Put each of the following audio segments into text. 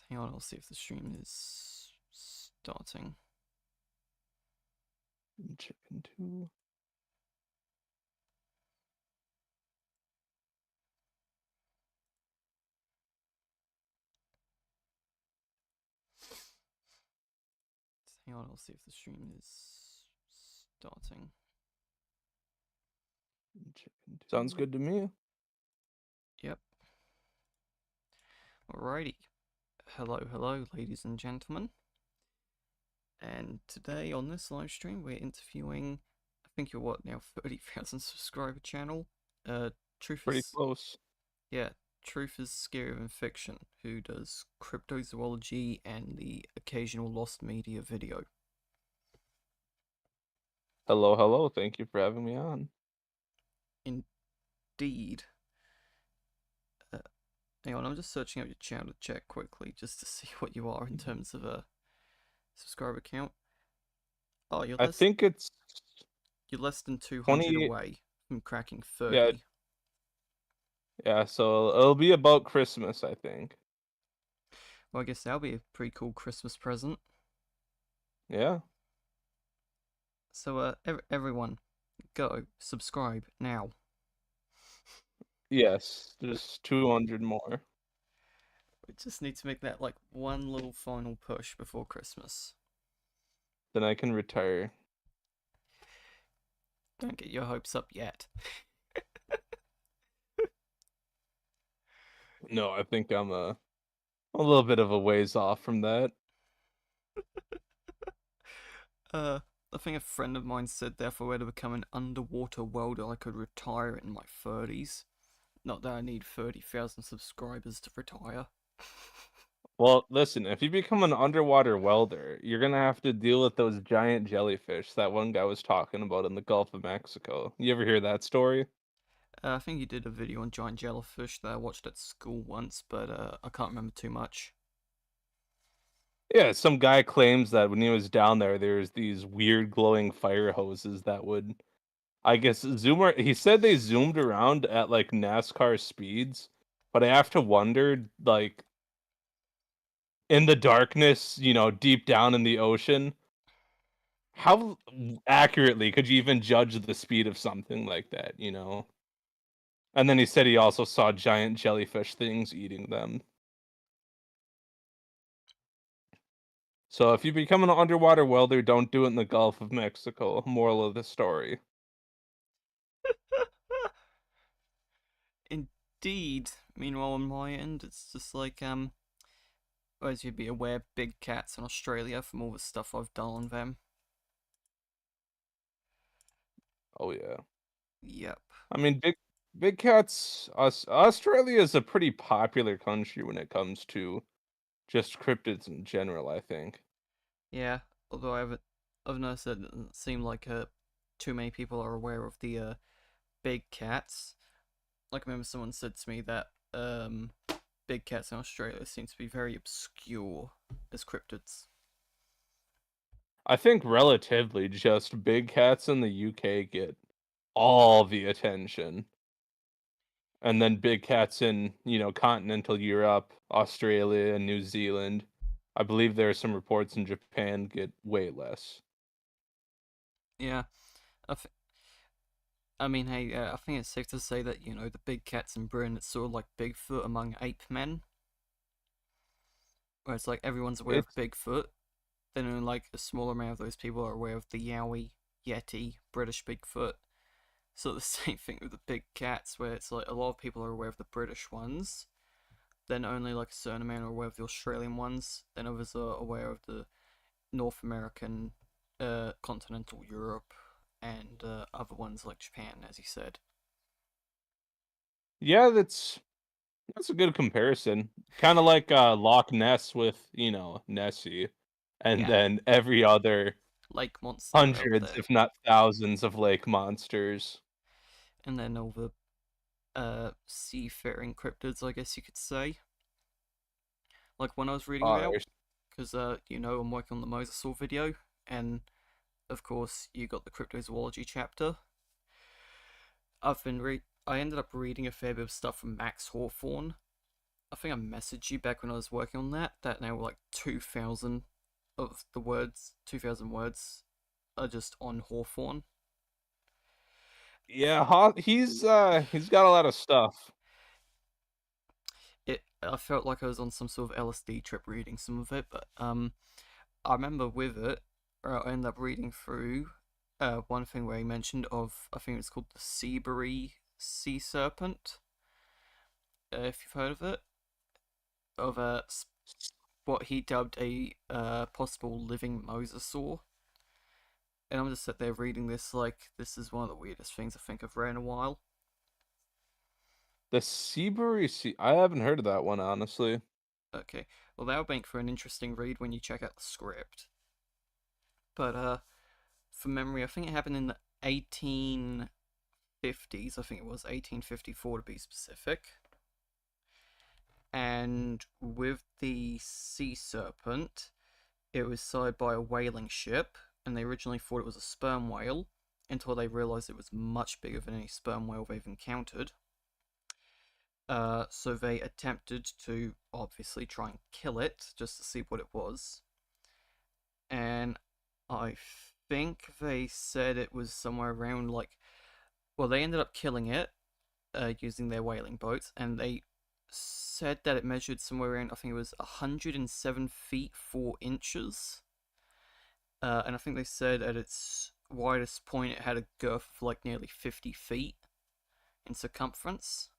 Hang on, I'll see if the stream is starting. Chicken too. Hang on, I'll see if the stream is starting. Chicken too. Sounds good to me. Yep. Alrighty. Hello, ladies and gentlemen. And today on this live stream, we're interviewing, I think you're what now, 30,000 subscriber channel. Truth Pretty is, close. yeah, Truth is Scarier than Fiction, who does cryptozoology and the occasional lost media video. Hello. Thank you for having me on. Indeed. Hang on, I'm just searching out your channel to check quickly, just to see what you are in terms of a subscriber count. Oh, I think it's you're less than 200 20. away from cracking 30. Yeah. Yeah, so it'll be about Christmas, I think. Well, I guess that'll be a pretty cool Christmas present. Yeah. So, everyone, go subscribe now. Yes, just 200 more. We just need to make that like one little final push before Christmas. Then I can retire. Don't get your hopes up yet. No, I think I'm a little bit of a ways off from that. I think a friend of mine said that if I were to become an underwater welder, I could retire in my 30s. Not that I need 30,000 subscribers to retire. Well, listen, if you become an underwater welder, you're gonna have to deal with those giant jellyfish that one guy was talking about in the Gulf of Mexico. You ever hear that story? I think you did a video on giant jellyfish that I watched at school once, but I can't remember too much. Yeah, some guy claims that when he was down there, there's these weird glowing fire hoses that would, I guess, he said they zoomed around at like NASCAR speeds, but I have to wonder, like, in the darkness, deep down in the ocean, how accurately could you even judge the speed of something like that? And then he said he also saw giant jellyfish things eating them. So if you become an underwater welder, don't do it in the Gulf of Mexico. Moral of the story. Indeed. Meanwhile, on my end, it's just like, as you'd be aware, big cats in Australia from all the stuff I've done on them. Oh yeah. Yep. I mean, big cats. Australia is a pretty popular country when it comes to just cryptids in general, I think. Yeah, although I've noticed that it doesn't seem like too many people are aware of the big cats. Like I remember someone said to me that big cats in Australia seem to be very obscure as cryptids. I think relatively just big cats in the UK get all the attention. And then big cats in, continental Europe, Australia, and New Zealand. I believe there are some reports in Japan get way less. Yeah, I mean, hey, I think it's safe to say that the big cats in Britain, it's sort of like Bigfoot among ape men, where it's like everyone's aware of It's Bigfoot, then only like a small amount of those people are aware of the Yowie, Yeti, British Bigfoot. So the same thing with the big cats, where it's like a lot of people are aware of the British ones, then only like a certain amount are aware of the Australian ones, then others are aware of the North American, continental Europe, and other ones like Japan, as you said. yeah, that's a good comparison. Kind of like Loch Ness with, Nessie, and Yeah, then every other lake monster out hundreds, there, if not thousands, of lake monsters. and then all the seafaring cryptids, I guess you could say. Like when I was reading about, There's because I'm working on the Mosasaur video, and of course you got the cryptozoology chapter. I ended up reading a fair bit of stuff from Max Hawthorne. think I messaged you back when I was working on that now like 2,000 of the words, 2,000 words are just on Hawthorne. Yeah, he's got a lot of stuff. I felt like I was on some sort of LSD trip reading some of it, but I remember with it, I ended up reading through one thing where he mentioned of, I think it's called the Seabury sea serpent, if you've heard of it, of what he dubbed a possible living mosasaur. And I'm just sat there reading this like this is one of the weirdest things I think I've read in a while. The Seabury Sea. I haven't heard of that one, honestly. Okay, well that'll make for an interesting read when you check out the script. But from memory, I think it happened in the 1850s. I think it was 1854 to be specific. And with the sea serpent, it was sighted by a whaling ship, and they originally thought it was a sperm whale until they realized it was much bigger than any sperm whale they've encountered. So they attempted to obviously try and kill it just to see what it was. And I think they said it was somewhere around like, well, they ended up killing it using their whaling boats, and they said that it measured somewhere around, I think it was 107 feet 4 inches. And I think they said at its widest point it had a girth of like nearly 50 feet in circumference.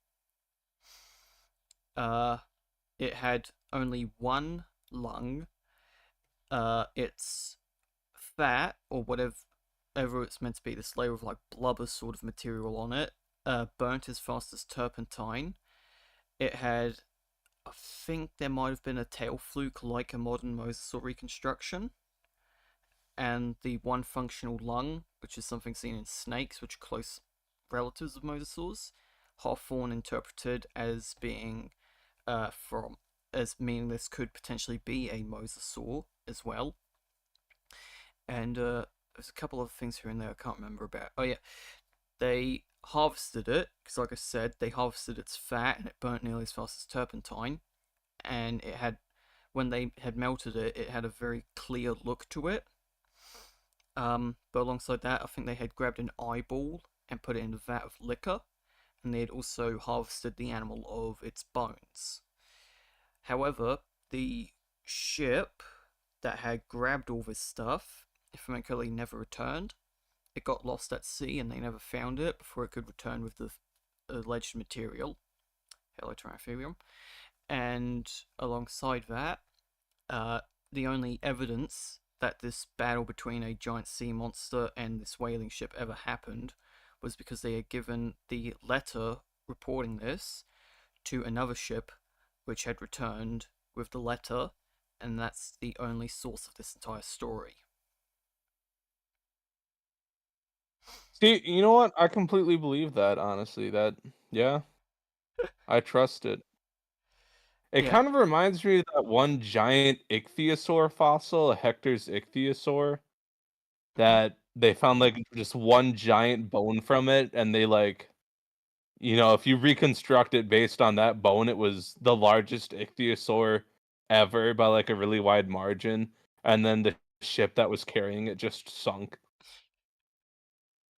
It had only one lung. Its fat, or whatever it's meant to be, this layer of like blubber sort of material on it, burnt as fast as turpentine. It had, I think there might have been a tail fluke like a modern mosasaur reconstruction. And the one functional lung, which is something seen in snakes, which are close relatives of mosasaurs, Hawthorne interpreted as being as meaning this could potentially be a mosasaur as well. And there's a couple of things here and there I can't remember about. Oh yeah, they harvested it because, like I said, they harvested its fat and it burnt nearly as fast as turpentine. And it had, when they had melted it, it had a very clear look to it. But alongside that, I think they had grabbed an eyeball and put it in a vat of liquor, and they had also harvested the animal of its bones. However, the ship that had grabbed all this stuff, if I remember correctly, never returned. It got lost at sea and they never found it before it could return with the alleged material. Heliotrophorium. And alongside that, the only evidence that this battle between a giant sea monster and this whaling ship ever happened was because they had given the letter reporting this to another ship which had returned with the letter, and that's the only source of this entire story. See, you know what? I completely believe that, honestly. Yeah, I trust it. It Yeah. kind of reminds me of that one giant ichthyosaur fossil, Hector's ichthyosaur, Mhm. that they found like just one giant bone from it, and they like, if you reconstruct it based on that bone, it was the largest ichthyosaur ever by like a really wide margin, and then the ship that was carrying it just sunk.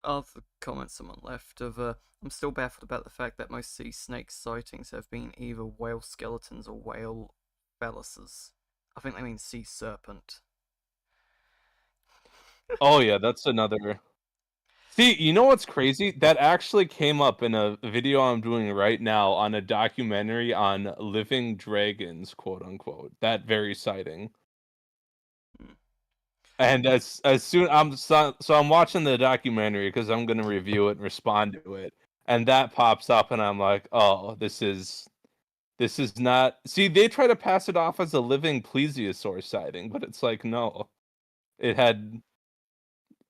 Of the comment someone left of I'm still baffled about the fact that most sea snake sightings have been either whale skeletons or whale phalluses. I think they mean sea serpent. Oh yeah, that's another. See, you know what's crazy? That actually came up in a video I'm doing right now on a documentary on living dragons, quote unquote. That very sighting. Hmm. And as soon I'm watching the documentary because I'm gonna review it and respond to it, and that pops up, and I'm like, oh, this is not. See, they try to pass it off as a living plesiosaur sighting, but it's like no, it had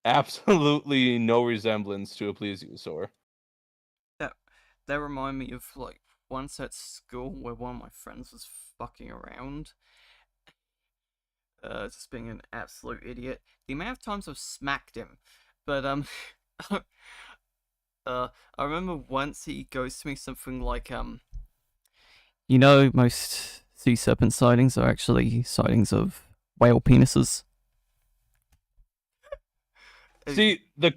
absolutely no resemblance to a plesiosaur. That that remind me of like once at school where one of my friends was fucking around, just being an absolute idiot. The amount of times I've smacked him, but I remember once he goes to me something like You know, most sea serpent sightings are actually sightings of whale penises. See, the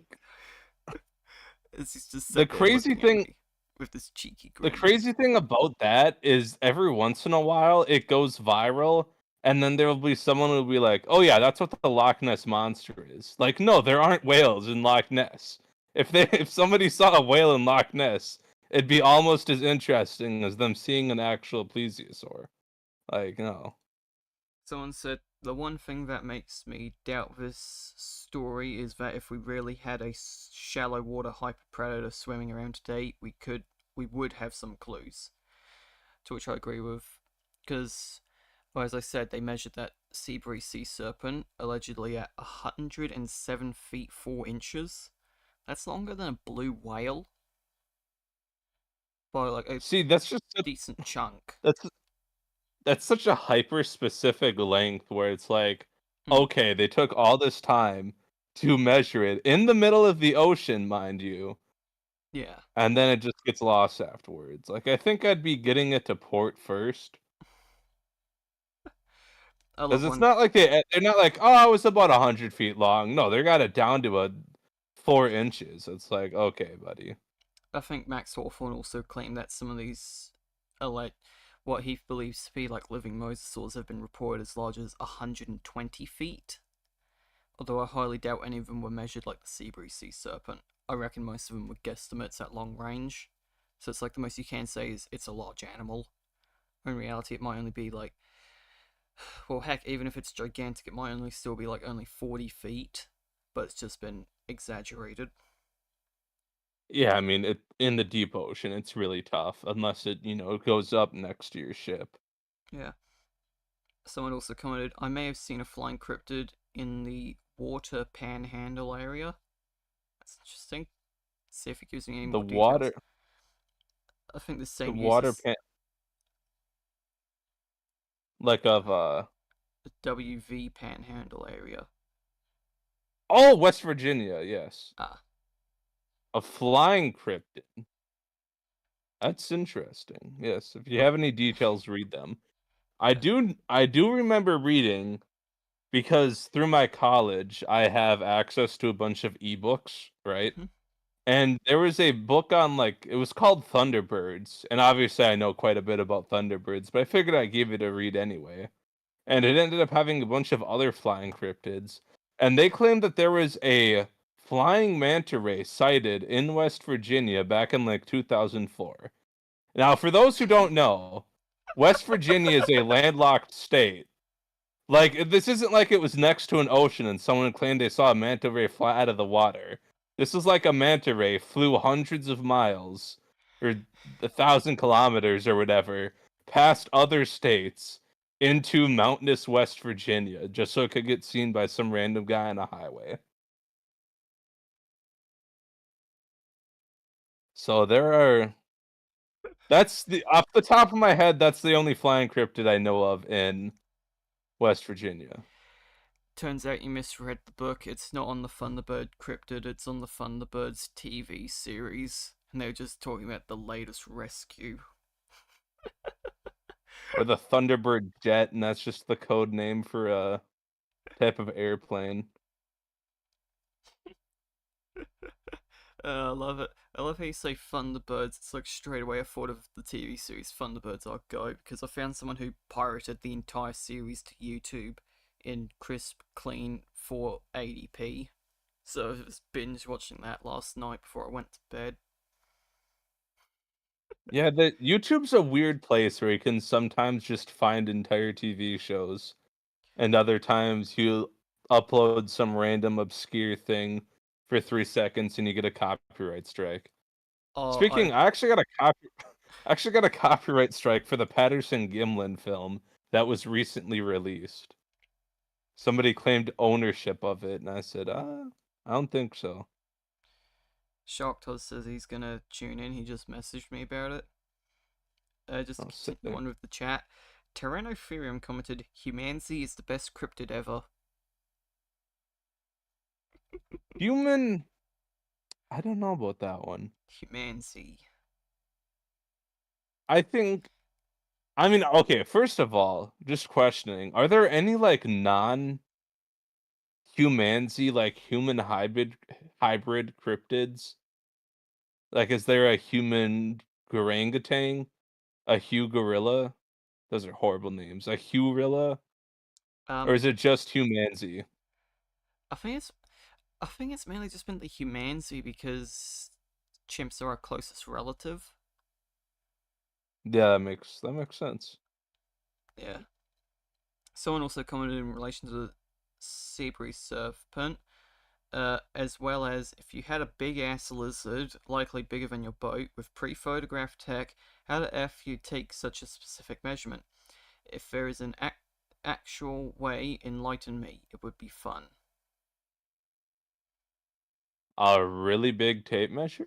As he's just the sat there crazy looking at thing me with this cheeky the grin. crazy thing about that is every once in a while it goes viral, and then there will be someone who will be like, "Oh yeah, that's what the Loch Ness monster is." Like, no, there aren't whales in Loch Ness. If somebody saw a whale in Loch Ness, it'd be almost as interesting as them seeing an actual plesiosaur. Like, no. Someone said the one thing that makes me doubt this story is that if we really had a shallow water hyperpredator swimming around today, we would have some clues. To which I agree with, because, well, as I said, they measured that Seabury sea serpent allegedly at 107 feet 4 inches. That's longer than a blue whale by like a See, that's just decent chunk. that's that's such a hyper specific length where it's like, Hmm. okay, they took all this time to measure it in the middle of the ocean, mind you, Yeah, and then it just gets lost afterwards. Like, I think I'd be getting it to port first. I love Because it's one. not like they're not like, oh, it was about 100 feet long. No, they got it down to a 4 inches. It's like, okay, buddy. I think Max Hawthorne also claimed that some of these are like what he believes to be like living mosasaurs have been reported as large as 120 feet. Although I highly doubt any of them were measured like the Seabury sea serpent. I reckon most of them were guesstimates at long range. So it's like the most you can say is it's a large animal. In reality, it might only be like, well, heck, even if it's gigantic, it might only still be like only 40 feet. But it's just been exaggerated. Yeah, I mean, in the deep ocean, it's really tough unless it goes up next to your ship. Yeah. Someone also commented, I may have seen a flying cryptid in the water panhandle area. That's interesting. Let's see if it gives me any The more details. water, I think the the same water uses pan, like of the WV panhandle area. oh, West Virginia, yes, Ah, a flying cryptid. That's interesting. Yes, if you have any details, read them. I yeah. do I do remember reading because through my college I have access to a bunch of ebooks, right? Hmm. And there was a book on like it was called Thunderbirds, and obviously I know quite a bit about Thunderbirds, but I figured I'd give it a read anyway. And it ended up having a bunch of other flying cryptids, and they claimed that there was a flying manta ray sighted in West Virginia back in like 2004. Now, for those who don't know, West Virginia is a landlocked state. Like, this isn't like it was next to an ocean and someone claimed they saw a manta ray fly out of the water. This is like a manta ray flew hundreds of miles, or 1,000 kilometers or whatever, past other states into mountainous West Virginia just so it could get seen by some random guy on a highway. So there are. That's the off the top of my head. That's the only flying cryptid I know of in West Virginia. Turns out you misread the book. It's not on the Thunderbird cryptid, it's on the Thunderbirds TV series. And they're just talking about the latest rescue. Or the Thunderbird jet, and that's just the code name for a type of airplane. I love it. I love how you say Thunderbirds. It's like straight away I thought of the TV series Thunderbirds Are Go because I found someone who pirated the entire series to YouTube in crisp, clean 480p. So I was binge watching that last night before I went to bed. Yeah, the YouTube's a weird place where you can sometimes just find entire TV shows, and other times you upload some random obscure thing for 3 seconds and you get a copyright strike. Oh, Speaking, I actually got a copyright strike for the Patterson Gimlin film that was recently released. Somebody claimed ownership of it, and I said, I don't think so. Sharktod says he's gonna tune in. He just messaged me about it. Just I'll to sit continue there. on with the chat. Tyrannotherium commented, Humanzy is the best cryptid ever. Human, I don't know about that one. Humanzy. I think I mean, okay, first of all, just questioning, are there any, like, non-humansy, like, human hybrid cryptids? Like, is there a human orangutan? A Hugh gorilla? Those are horrible names. A Hugh-rilla? Or Um, is it just humanzy? I think it's I think it's mainly just been the humanity because chimps are our closest relative. Yeah, that makes sense. Yeah. Someone also commented in relation to the Seabury serpent, as well as if you had a big ass lizard, likely bigger than your boat, with pre-photographed tech, how the F you take such a specific measurement? If there is an actual way, enlighten me. It would be fun. A really big tape measure?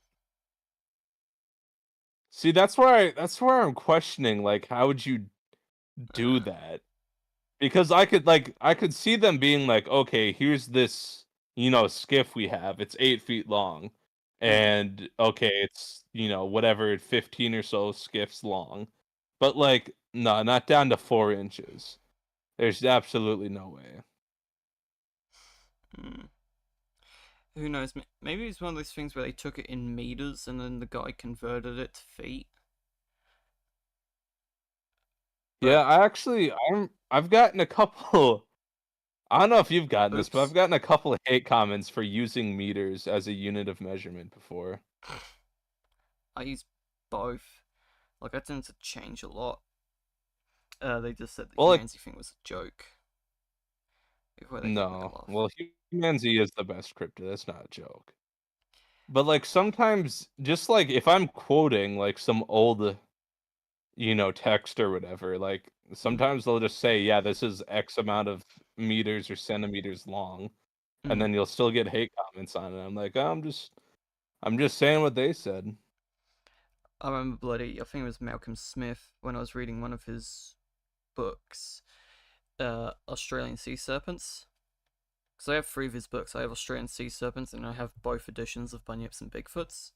See, that's where I'm questioning, like, how would you do Uh, that? Because I could see them being like, "Okay, here's this, skiff we have. It's 8 feet long, mm, and, okay, it's, whatever, 15 or so skiffs long." But, like, no, not down to 4 inches. There's absolutely no way. mm. Who knows? Maybe it's one of those things where they took it in meters and then the guy converted it to feet. Yeah, But I've gotten a couple I don't know if you've gotten this, but I've oops, gotten a couple of hate comments for using meters as a unit of measurement before. I use both. Like I tend to change a lot. They just said the Well, like, humanity thing was a joke before they gave me a no. laugh. Well, Humanzy is the best cryptid, that's not a joke. But, like, sometimes, just, like, if I'm quoting, like, some old, text or whatever, like, Mm, sometimes they'll just say, "Yeah, this is X amount of meters or centimeters long," and mm. then you'll still get hate comments on it. I'm like, "Oh, I'm just saying what they said." I remember bloody. I think it was Malcolm Smith when I was reading one of his books, Australian Sea Serpents. Because I have three of his books. I have Australian Sea Serpents, and I have both editions of Bunyips and Bigfoots.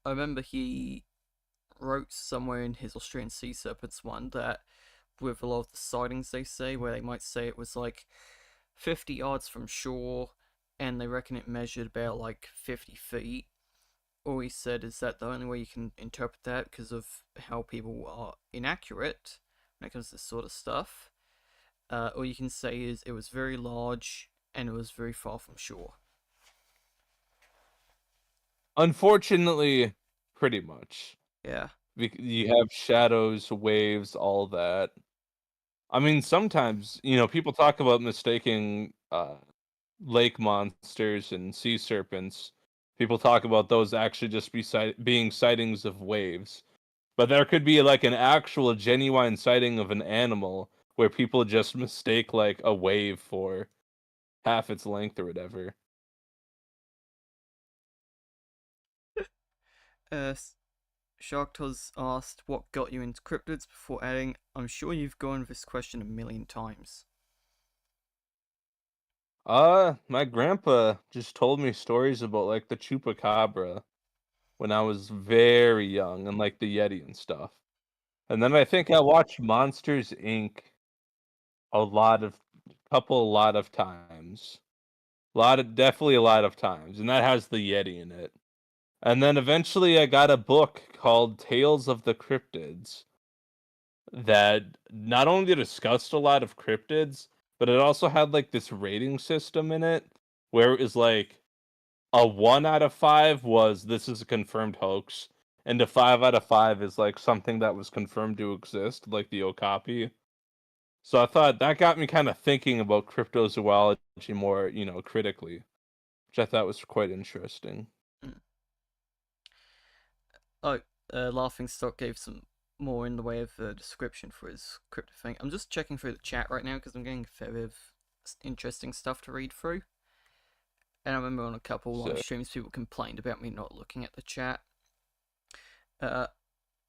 I remember he wrote somewhere in his Australian Sea Serpents one that with a lot of the sightings they say, where they might say it was like 50 yards from shore, and they reckon it measured about like 50 feet. All he said is that the only way you can interpret that because of how people are inaccurate when it comes to this sort of stuff. All you can say is it was very large and it was very far from shore. Unfortunately, pretty much. Yeah. You have shadows, waves, all that. I mean, sometimes, people talk about mistaking, lake monsters and sea serpents. People talk about those actually just being sightings of waves. But there could be, like, an actual genuine sighting of an animal where people just mistake, like, a wave for half its length or whatever. Uh, Shark has asked what got you into cryptids before adding, I'm sure you've gone with this question a million times. My grandpa just told me stories about, like, the chupacabra when I was very young and, like, the Yeti and stuff. And then I think I watched Monsters, Inc. A lot of times. Definitely a lot of times, and that has the Yeti in it. And then eventually I got a book called Tales of the Cryptids that not only discussed a lot of cryptids, but it also had, like, this rating system in it where it was like a 1 out of 5 was, "This is a confirmed hoax," and a 5 out of 5 is, like, something that was confirmed to exist, like the Okapi. So I thought that got me kinda thinking about cryptozoology more, critically, which I thought was quite interesting. Mm. Oh, Laughing Stock gave some more in the way of a description for his cryptid thing. I'm just checking through the chat right now because I'm getting a fair bit of interesting stuff to read through. And I remember on a couple live So streams, people complained about me not looking at the chat. Uh,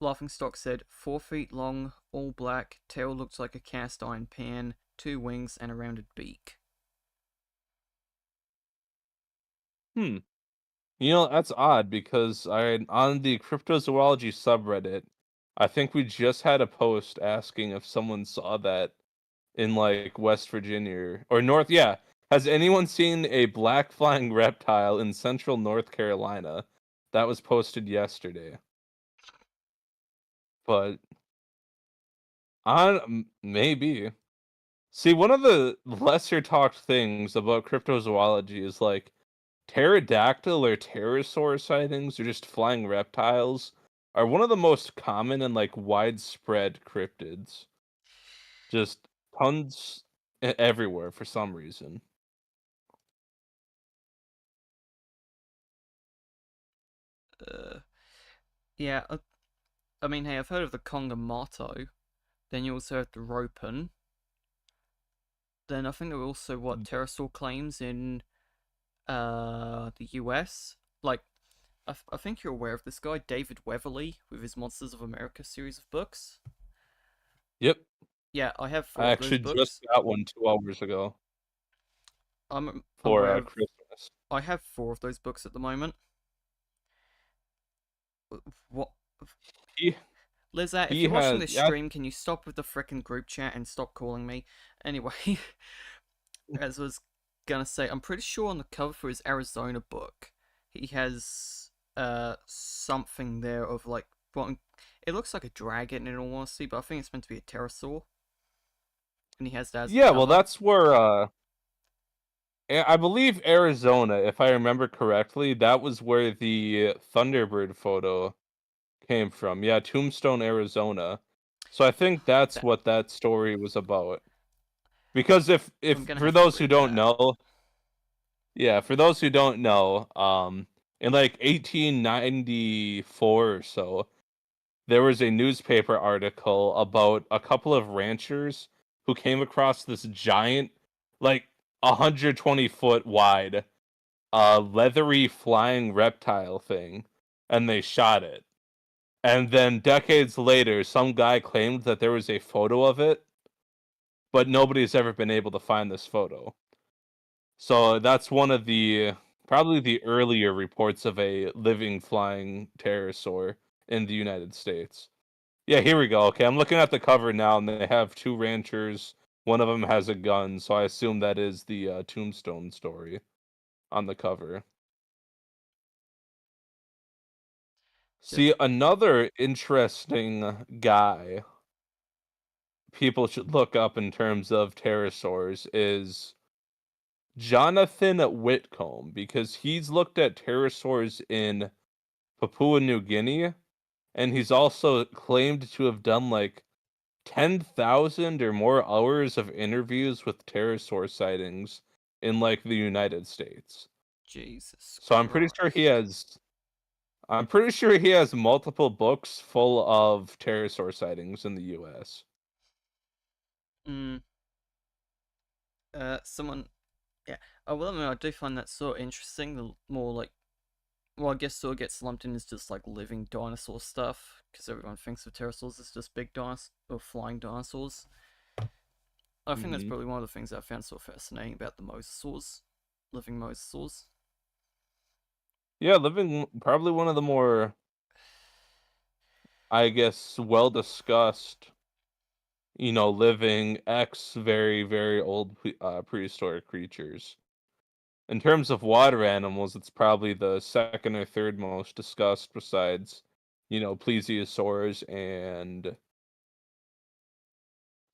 Laughing Stock said 4 feet long, all black, tail looks like a cast iron pan, 2 wings, and a rounded beak. hmm. That's odd because I on the cryptozoology subreddit, I think we just had a post asking if someone saw that in like West Virginia or North. Yeah. Has anyone seen a black flying reptile in central North Carolina? That was posted yesterday. But maybe. See, one of the lesser talked things about cryptozoology is like pterodactyl or pterosaur sightings or just flying reptiles are one of the most common and like widespread cryptids. Just tons everywhere for some reason. Uh, yeah, I mean, hey, I've heard of the Kongomato. Then you also have the Ropen. Then I think there were also pterosaur claims in the US. Like, I think you're aware of this guy, David Weatherly, with his Monsters of America series of books. Yep. Yeah, I have I 4 of those actually just books. got one 2 hours ago I'm for aware of. Christmas. I have 4 of those books at the moment. What? He Lizette, if he you're watching has this yeah, stream, can you stop with the frickin' group chat and stop calling me? Anyway, as I was gonna say, I'm pretty sure on the cover for his Arizona book, he has something there of like what it looks like a dragon in all honesty, but I think it's meant to be a pterosaur, and he has that as the yeah, well cover. that's where I believe Arizona, if I remember correctly, that was where the Thunderbird photo came from. Yeah, Tombstone, Arizona. So I think that's That what that story was about. Because if I'm gonna for have to those who read don't that. know, yeah, for those who don't know, in like 1894 or so, there was a newspaper article about a couple of ranchers who came across this giant, like 120-foot wide, leathery flying reptile thing, and they shot it. And then decades later, some guy claimed that there was a photo of it, but nobody's ever been able to find this photo. So that's one of the probably the earlier reports of a living flying pterosaur in the United States. Yeah, here we go. Okay, I'm looking at the cover now, and they have 2 ranchers. One of them has a gun, so I assume that is the Tombstone story on the cover. Just See, another interesting guy people should look up in terms of pterosaurs is Jonathan Whitcomb, because he's looked at pterosaurs in Papua New Guinea, and he's also claimed to have done like 10,000 or more hours of interviews with pterosaur sightings in like the United States. Jesus So Christ. I'm pretty sure he has multiple books full of pterosaur sightings in the US. Mm. Someone. Yeah. Oh well, I mean, I do find that so interesting. The more like, well, I guess sort of gets lumped in as just like living dinosaur stuff because everyone thinks of pterosaurs as just big dinosaurs or flying dinosaurs. I think that's Hmm. probably one of the things I found so fascinating about the mosasaurs, living mosasaurs. Yeah, living probably one of the more, I guess, well discussed, living very, very old prehistoric creatures. In terms of water animals, it's probably the second or third most discussed besides, plesiosaurs and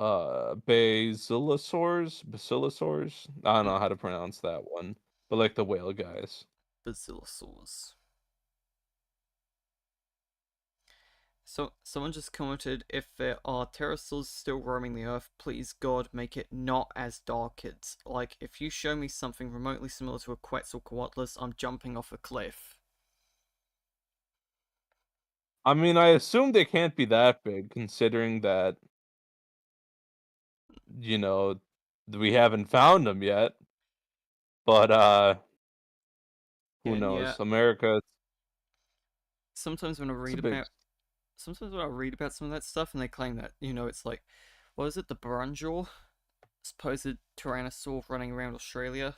basilosaurs. I don't know how to pronounce that one, but like the whale guys. Basilosaurs. So someone just commented, if there are pterosaurs still roaming the earth, please God make it not as dark kids. Like if you show me something remotely similar to a Quetzalcoatlus, I'm jumping off a cliff. I mean, I assume they can't be that big, considering that you know we haven't found them yet. But Yeah, who and yeah, knows? America, sometimes when I it's a read big. about sometimes when I read about some of that stuff and they claim that, it's like what is it, the Barunjaw? Supposed tyrannosaur running around Australia.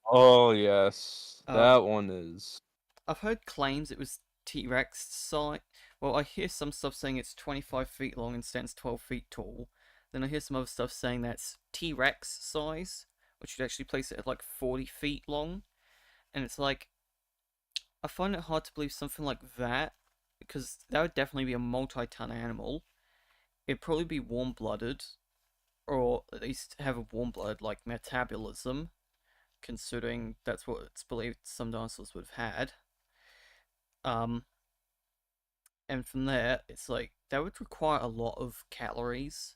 Oh yes, Uh that one is. I've heard claims it was T-Rex size. Well, I hear some stuff saying it's 25 feet long and stands 12 feet tall. Then I hear some other stuff saying that's T-Rex size, which would actually place it at like 40 feet long. And it's like, I find it hard to believe something like that, because that would definitely be a multi-ton animal. It'd probably be warm-blooded, or at least have a warm-blooded, like, metabolism, considering that's what it's believed some dinosaurs would have had. Um, and from there, it's like, that would require a lot of calories,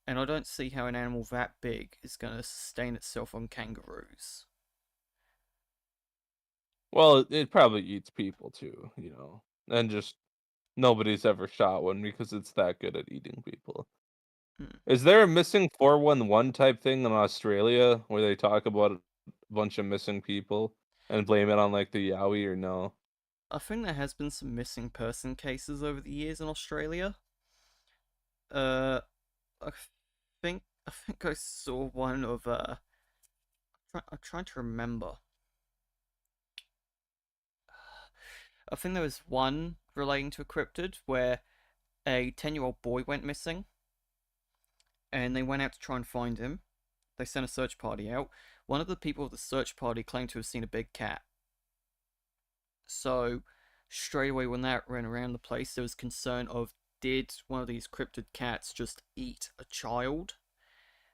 and I don't see how an animal that big is going to sustain itself on kangaroos. Well, it probably eats people too, and just nobody's ever shot one because it's that good at eating people. Hmm. Is there a missing 411 type thing in Australia where they talk about a bunch of missing people and blame it on like the Yowie or no? I think there has been some missing person cases over the years in Australia. Uh, I I think I saw one of I'm trying to remember. I think there was one relating to a cryptid where a 10-year-old boy went missing, and they went out to try and find him. They sent a search party out. One of the people of the search party claimed to have seen a big cat. So, straight away when that ran around the place, there was concern of, did one of these cryptid cats just eat a child?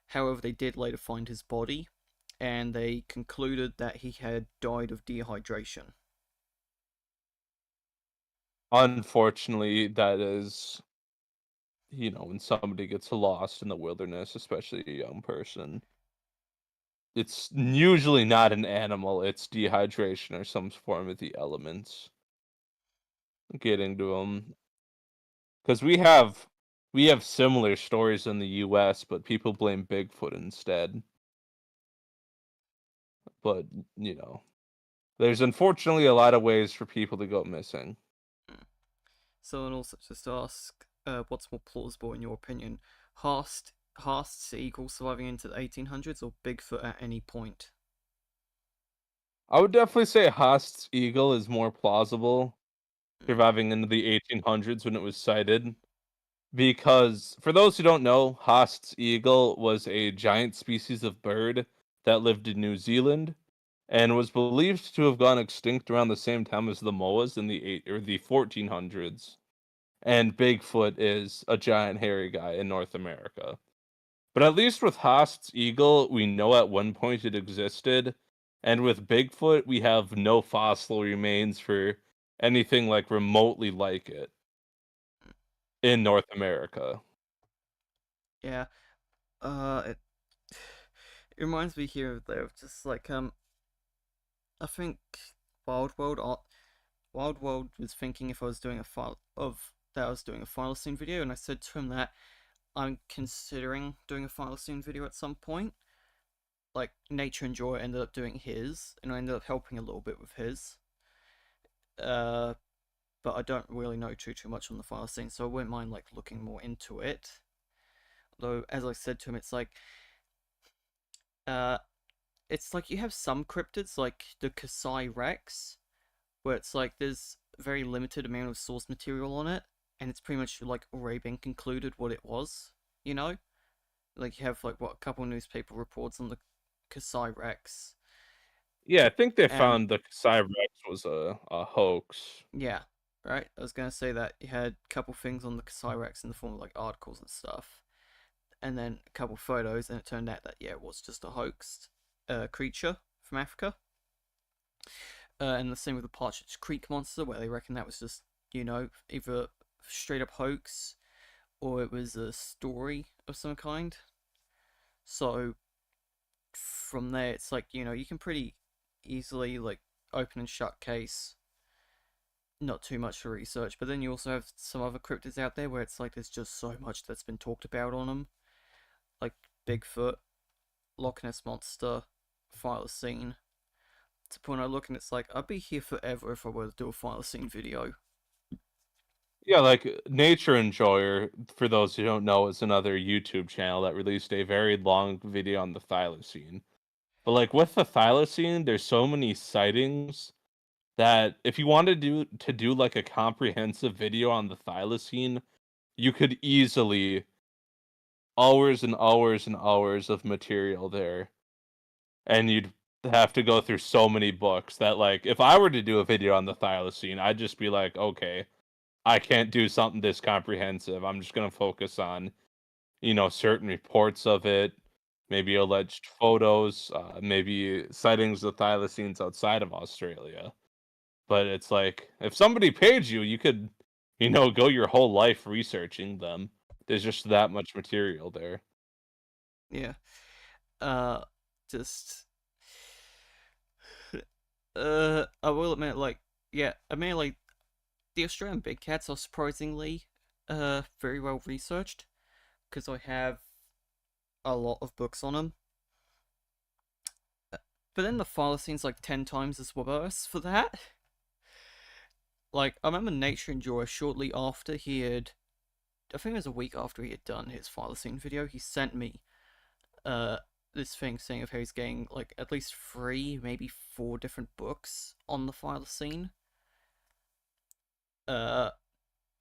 However, they did later find his body, and they concluded that he had died of dehydration. Unfortunately, that is, when somebody gets lost in the wilderness, especially a young person, it's usually not an animal, it's dehydration or some form of the elements getting to them. Because we have similar stories in the US, but people blame Bigfoot instead. But, you know, there's unfortunately a lot of ways for people to go missing. So, and also just ask, what's more plausible in your opinion? Haast's eagle surviving into the 1800s, or Bigfoot at any point? I would definitely say Haast's eagle is more plausible, Mm. surviving into the 1800s when it was sighted. Because, for those who don't know, Haast's eagle was a giant species of bird that lived in New Zealand and was believed to have gone extinct around the same time as the moas in the 1400s. And Bigfoot is a giant hairy guy in North America. But at least with Haast's eagle, we know at one point it existed, and with Bigfoot, we have no fossil remains for anything like remotely like it in North America. Yeah. It it reminds me here of just like I think Wild World Wild World was thinking if I was doing a file of that I was doing a final scene video, and I said to him that I'm considering doing a final scene video at some point. Like Nature and Joy ended up doing his, and I ended up helping a little bit with his. Uh, but I don't really know too much on the final scene, so I wouldn't mind like looking more into it. Though, as I said to him, uh, it's like you have some cryptids like the Kasai Rex, where it's like there's very limited amount of source material on it, and it's pretty much like already been concluded what it was. You know, like you have like what a couple newspaper reports on the Kasai Rex, Yeah, I think they and found the Cyrex was a hoax. yeah, right. I was gonna say that you had a couple things on the Kasai Rex in the form of like articles and stuff, and then a couple photos, and it turned out that yeah, it was just a hoaxed creature from Africa. And the same with the Partridge Creek monster, where they reckon that was just, either straight up hoax or it was a story of some kind. So from there, it's like, you can pretty easily, like, open and shut case, not too much for research. But then you also have some other cryptids out there where it's like there's just so much that's been talked about on them, like Bigfoot, Loch Ness Monster, Thylacine. To point I look and it's like I'd be here forever if I were to do a Thylacine video. Yeah, like Nature Enjoyer, for those who don't know, is another YouTube channel that released a very long video on the thylacine. But like with the thylacine, there's so many sightings that if you wanted to do like a comprehensive video on the thylacine, you could easily hours and hours and hours of material there, and you'd have to go through so many books that, like, if I were to do a video on the thylacine, I'd just be like, okay, I can't do something this comprehensive. I'm just gonna focus on, certain reports of it, maybe alleged photos, maybe sightings of thylacines outside of Australia. But it's like, if somebody paid you, you could, go your whole life researching them. There's just that much material there. Yeah. Just I will admit, like, yeah, I mean, like, the Australian big cats are surprisingly very well researched because I have a lot of books on them. But then the thylacines like 10 times as worse for that. Like, I remember Nature Enjoyer shortly after he had, I think it was a week after he had done his thylacine video, he sent me uh this thing saying of how he's getting like at least 3, maybe 4 different books on the thylacine uh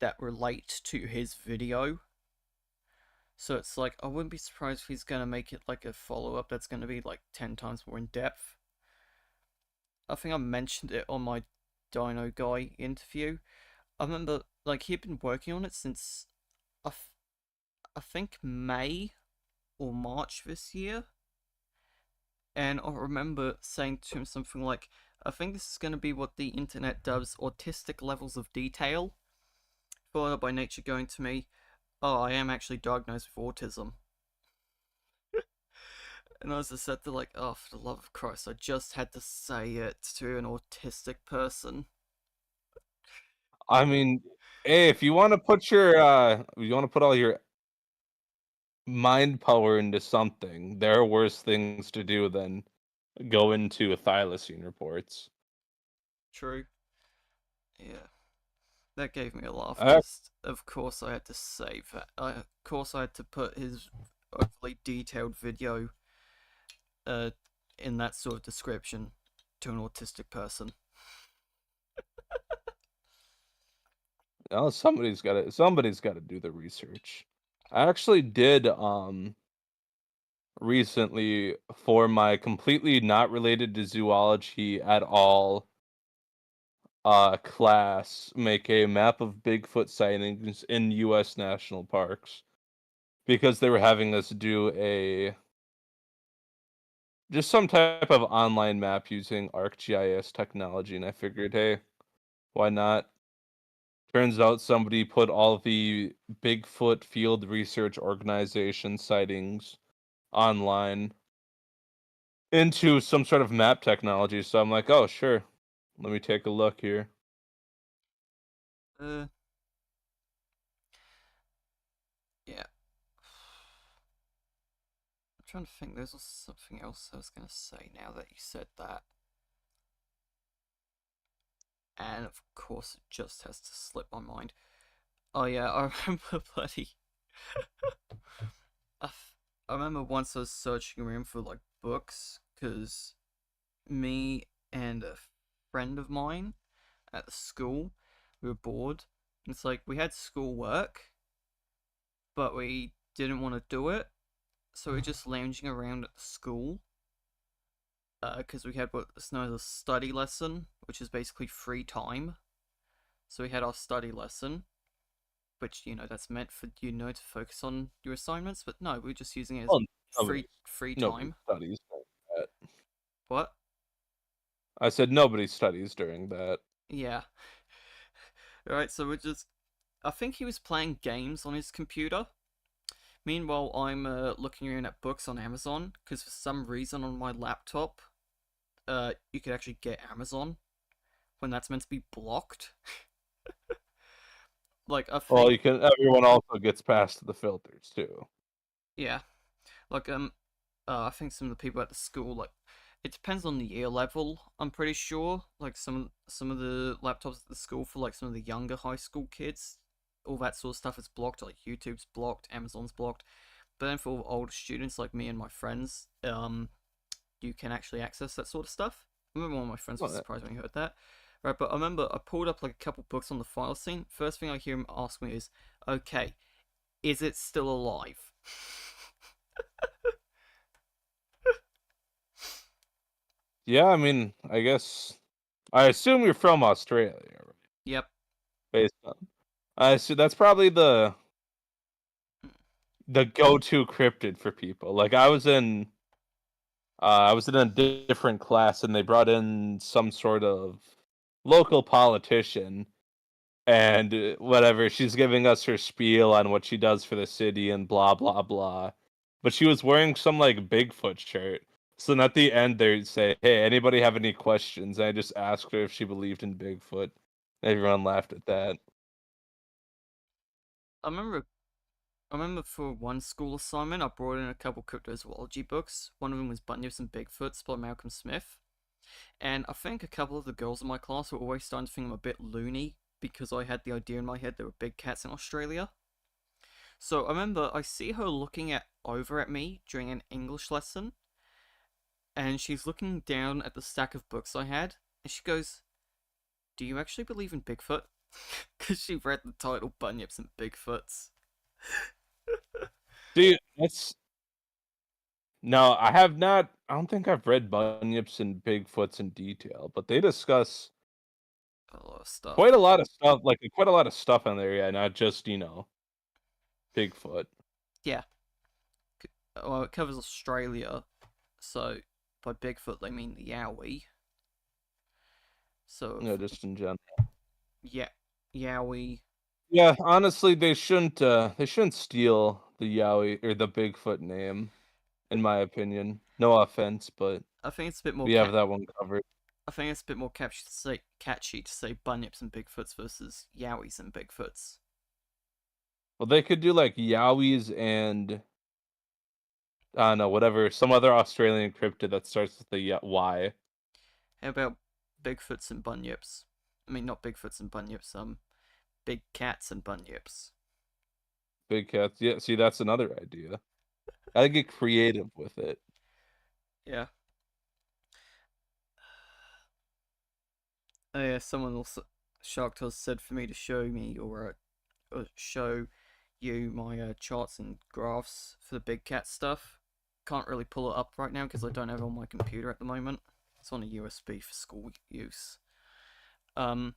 that relate to his video. So it's like I wouldn't be surprised if he's gonna make it like a follow-up that's gonna be like 10 times more in depth. I think I mentioned it on my Dino Guy interview. I remember like he'd been working on it since I, f- I think May or March this year. And I remember saying to him something like, I think this is going to be what the internet dubs autistic levels of detail, followed by Nature going to me, oh, I am actually diagnosed with autism. And I was just sat there like, oh, for the love of Christ, I just had to say it to an autistic person. I mean, hey, if you want to put you want to put all your mind power into something, there are worse things to do than go into thylacine reports. True. Yeah. That gave me a laugh Uh, because, of course, I had to save that. Of course, I had to put his overly detailed video uh, in that sort of description to an autistic person. somebody's got to do the research. I actually did recently, for my completely not related to zoology at all class, make a map of Bigfoot sightings in US national parks, because they were having us do a just some type of online map using ArcGIS technology, and I figured, hey, why not? Turns out somebody put all the Bigfoot field research organization sightings online into some sort of map technology. So I'm like, oh, sure. Let me take a look here. Uh, yeah. I'm trying to think. There's something else I was gonna say now that you said that, and of course it just has to slip my mind. Oh yeah, I remember bloody. I, f- I remember once I was searching around for like books because me and a friend of mine at the school we were bored. It's like we had schoolwork, but we didn't want to do it, so we were just lounging around at the school. Because we had what's known as a study lesson, which is basically free time. So we had our study lesson, which that's meant for to focus on your assignments. But no, we were just using it as Well, nobody, free nobody time. studies during that. What? I said nobody studies during that. Yeah. Alright, so we're just. I think he was playing games on his computer. Meanwhile, I'm looking around at books on Amazon because for some reason on my laptop, you could actually get Amazon when that's meant to be blocked. Like I Well, think, everyone also gets past the filters too. yeah, like I think some of the people at the school like it depends on the year level. I'm pretty sure like some of the laptops at the school for like some of the younger high school kids, all that sort of stuff is blocked. Like YouTube's blocked, Amazon's blocked. But then for older students like me and my friends, you can actually access that sort of stuff. I remember one of my friends was Well, surprised when he heard that. Right, but I remember I pulled up like a couple books on the file scene. First thing I hear him ask me is, "Okay, is it still alive?" Yeah, I mean, I guess I assume you're from Australia, right? Yep. Based on, so that's probably the go-to cryptid for people. Like I was in a different class, and they brought in some sort of local politician, and whatever, she's giving us her spiel on what she does for the city and blah blah blah. But she was wearing some like Bigfoot shirt. So then at the end they say, "Hey, anybody have any questions?" And I just asked her if she believed in Bigfoot. Everyone laughed at that. I remember I remember for one school assignment, I brought in a couple cryptozoology books. One of them was Bunyips and Bigfoots by Malcolm Smith. And I think a couple of the girls in my class were always starting to think I'm a bit loony because I had the idea in my head there were big cats in Australia. So I remember I see her looking over at me during an English lesson, and she's looking down at the stack of books I had, and she goes, "Do you actually believe in Bigfoot?" Because she read the title Bunyips and Bigfoots. Dude, that's no, I have not. I don't think I've read Bunyips and Bigfoots in detail, but they discuss A lot of stuff. quite a lot of stuff, like quite a lot of stuff on there. Yeah, not just Bigfoot. Yeah. Well, it covers Australia, so by Bigfoot they mean the Yowie. So, Just in general. yeah, Yowie. Yeah, honestly, they shouldn't steal the Yowie or the Bigfoot name, in my opinion. No offense, but I think it's a bit more we have that one covered. I think it's a bit more catchy to say Bunyips and Bigfoots versus Yowies and Bigfoots. Well, they could do like Yowies and I don't know, whatever, some other Australian cryptid that starts with the Y. How about Bigfoots and Bunyips? I mean, not Bigfoots and Bunyips. Big cats and Bunyips. Big cats. Yeah, see, that's another idea. I get creative with it. Yeah. Oh yeah. Someone also Shark said for me to show me or show you my charts and graphs for the big cat stuff. Can't really pull it up right now because I don't have it on my computer at the moment. It's on a USB for school use. Um,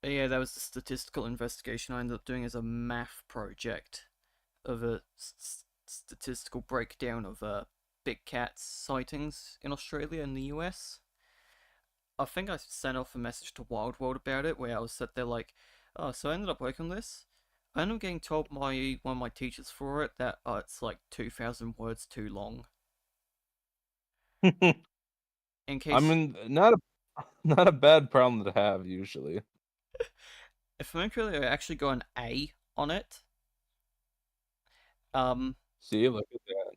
but yeah, that was the statistical investigation I ended up doing as a math project of a statistical breakdown of big cat sightings in Australia and the US. I think I sent off a message to Wild World about it where I was sat there like, oh, so I ended up working on this. I ended up getting told by one of my teachers for it that it's like 2,000 words too long. In I case, mean, not a bad problem to have usually. if I'm correct, I actually got an A on it. Um, See, look at that.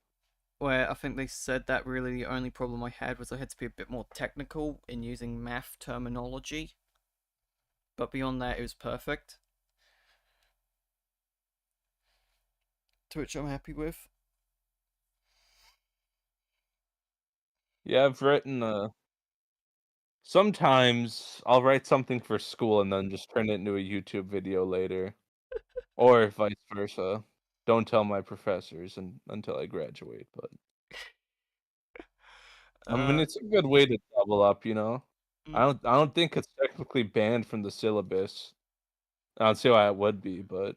where I think they said that really the only problem I had was I had to be a bit more technical in using math terminology. But beyond that, it was perfect. To which I'm happy with. Yeah, I've written sometimes I'll write something for school and then just turn it into a YouTube video later. Or vice versa. Don't tell my professors until I graduate, but I mean, Uh, it's a good way to double up. mm, I don't think it's technically banned from the syllabus. I don't see why it would be, but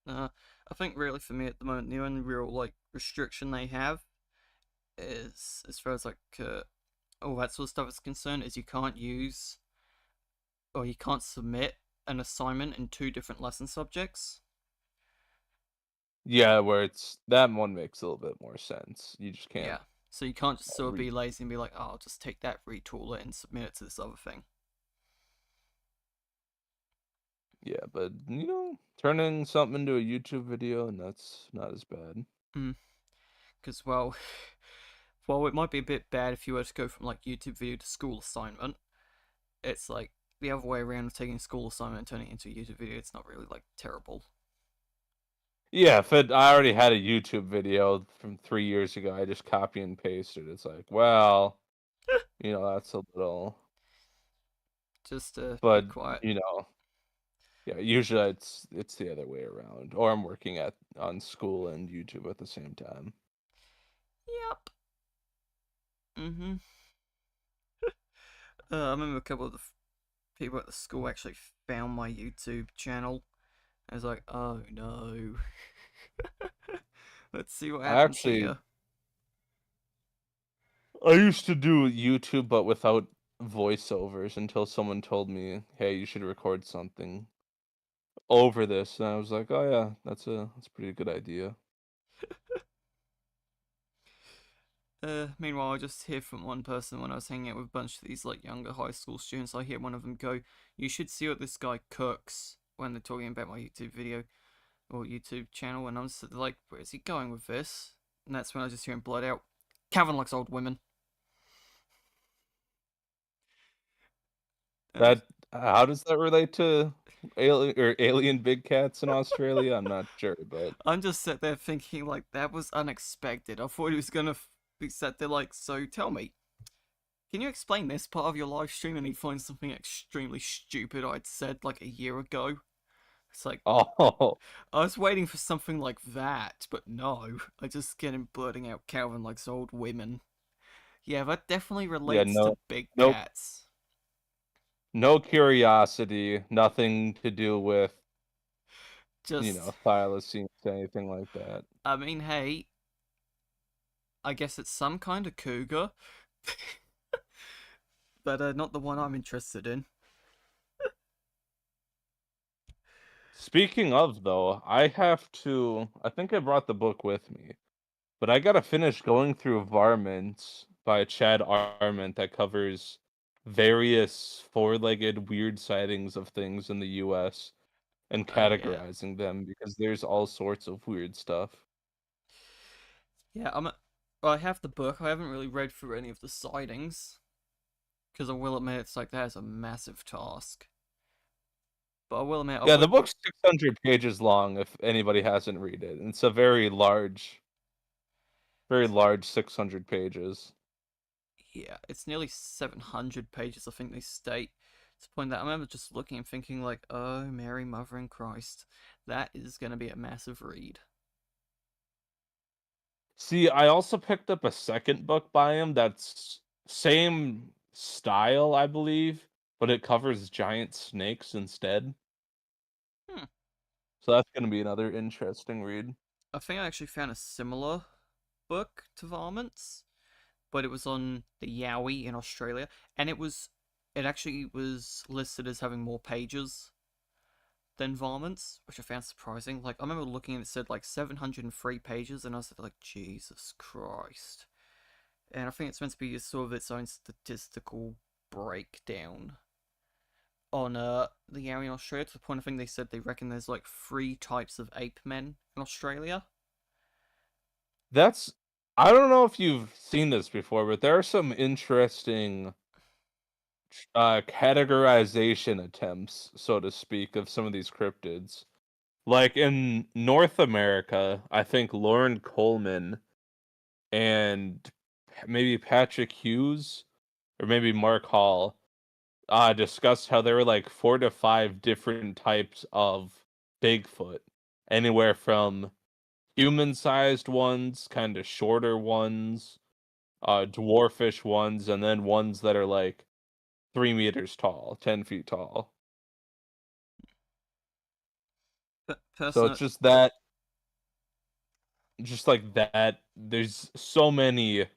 I think really for me at the moment, the only real like restriction they have is as far as like all that sort of stuff is concerned is you can't use or you can't submit an assignment in two different lesson subjects. yeah, where it's that one makes a little bit more sense. You just can't Yeah. So you can't just sort of read. be lazy and be like, oh, I'll just take that, retool it, and submit it to this other thing. Yeah, but turning something into a YouTube video and that's not as bad. Because, well, while it might be a bit bad if you were to go from like YouTube video to school assignment, it's like the other way around of taking a school assignment and turning it into a YouTube video. It's not really like terrible. Yeah, I already had a YouTube video from 3 years ago. I just copy and pasted. It's like, well, that's a little. just to be But quiet. you know, yeah, usually it's the other way around, or I'm working at on school and YouTube at the same time. Yep. Mhm. I remember a couple of the people at the school actually found my YouTube channel. I was like, oh no. Let's see what I happens actually here. I used to do YouTube, but without voiceovers until someone told me, "Hey, you should record something over this," and I was like, "Oh yeah, that's a pretty good idea." Meanwhile, I just hear from one person when I was hanging out with a bunch of these like younger high school students. I hear one of them go, "You should see what this guy cooks," when they're talking about my YouTube video or YouTube channel, and I'm just like, "Where is he going with this?" And that's when I just hear him blurt out, "Calvin likes old women." And That how does that relate to alien big cats in Australia? I'm not sure, but I'm just sat there thinking like that was unexpected. I thought he was gonna be sat there like, "So tell me, can you explain this part of your live stream?" And he finds something extremely stupid I'd said like a year ago. It's like, oh I was waiting for something like that, but no. I just get him blurting out Calvin likes old women. Yeah, that definitely yeah, relates to no, big nope, cats. no curiosity, nothing to do with Just, thylacines, anything like that. I mean, hey, I guess it's some kind of cougar, but not the one I'm interested in. Speaking of though, I think I brought the book with me, but I gotta finish going through Varmints by Chad Arment that covers various four-legged weird sightings of things in the US and Oh yeah, categorizing them because there's all sorts of weird stuff. yeah. Well, I have the book. I haven't really read through any of the sightings because I will admit it's like that is a massive task. But I will admit I Yeah, the would. book's 600 pages long if anybody hasn't read it. It's a very large 600 pages. Yeah, it's nearly 700 pages, I think they state. To the point that I remember just looking and thinking, like, oh, Mary, Mother, and Christ, that is going to be a massive read. See, I also picked up a second book by him that's same style, I believe, but it covers giant snakes instead. Hmm. So that's going to be another interesting read. I think I actually found a similar book to Varmints, but it was on the Yowie in Australia, and it actually was listed as having more pages than Varmints, which I found surprising. Like, I remember looking and it said like 703 pages, and I was like, Jesus Christ. And I think it's meant to be sort of its own statistical breakdown on the area in Australia, to the point I think they said they reckon there's like 3 types of ape men in Australia. That's I don't know if you've seen this before, but there are some interesting categorization attempts, so to speak, of some of these cryptids. Like in North America, I think Lauren Coleman and maybe Patrick Hughes or maybe Mark Hall discussed how there were like 4 to 5 different types of Bigfoot, anywhere from human-sized ones, kind of shorter ones, dwarfish ones, and then ones that are like 3 meters tall, 10 feet tall. So Person, it's just like that. There's so much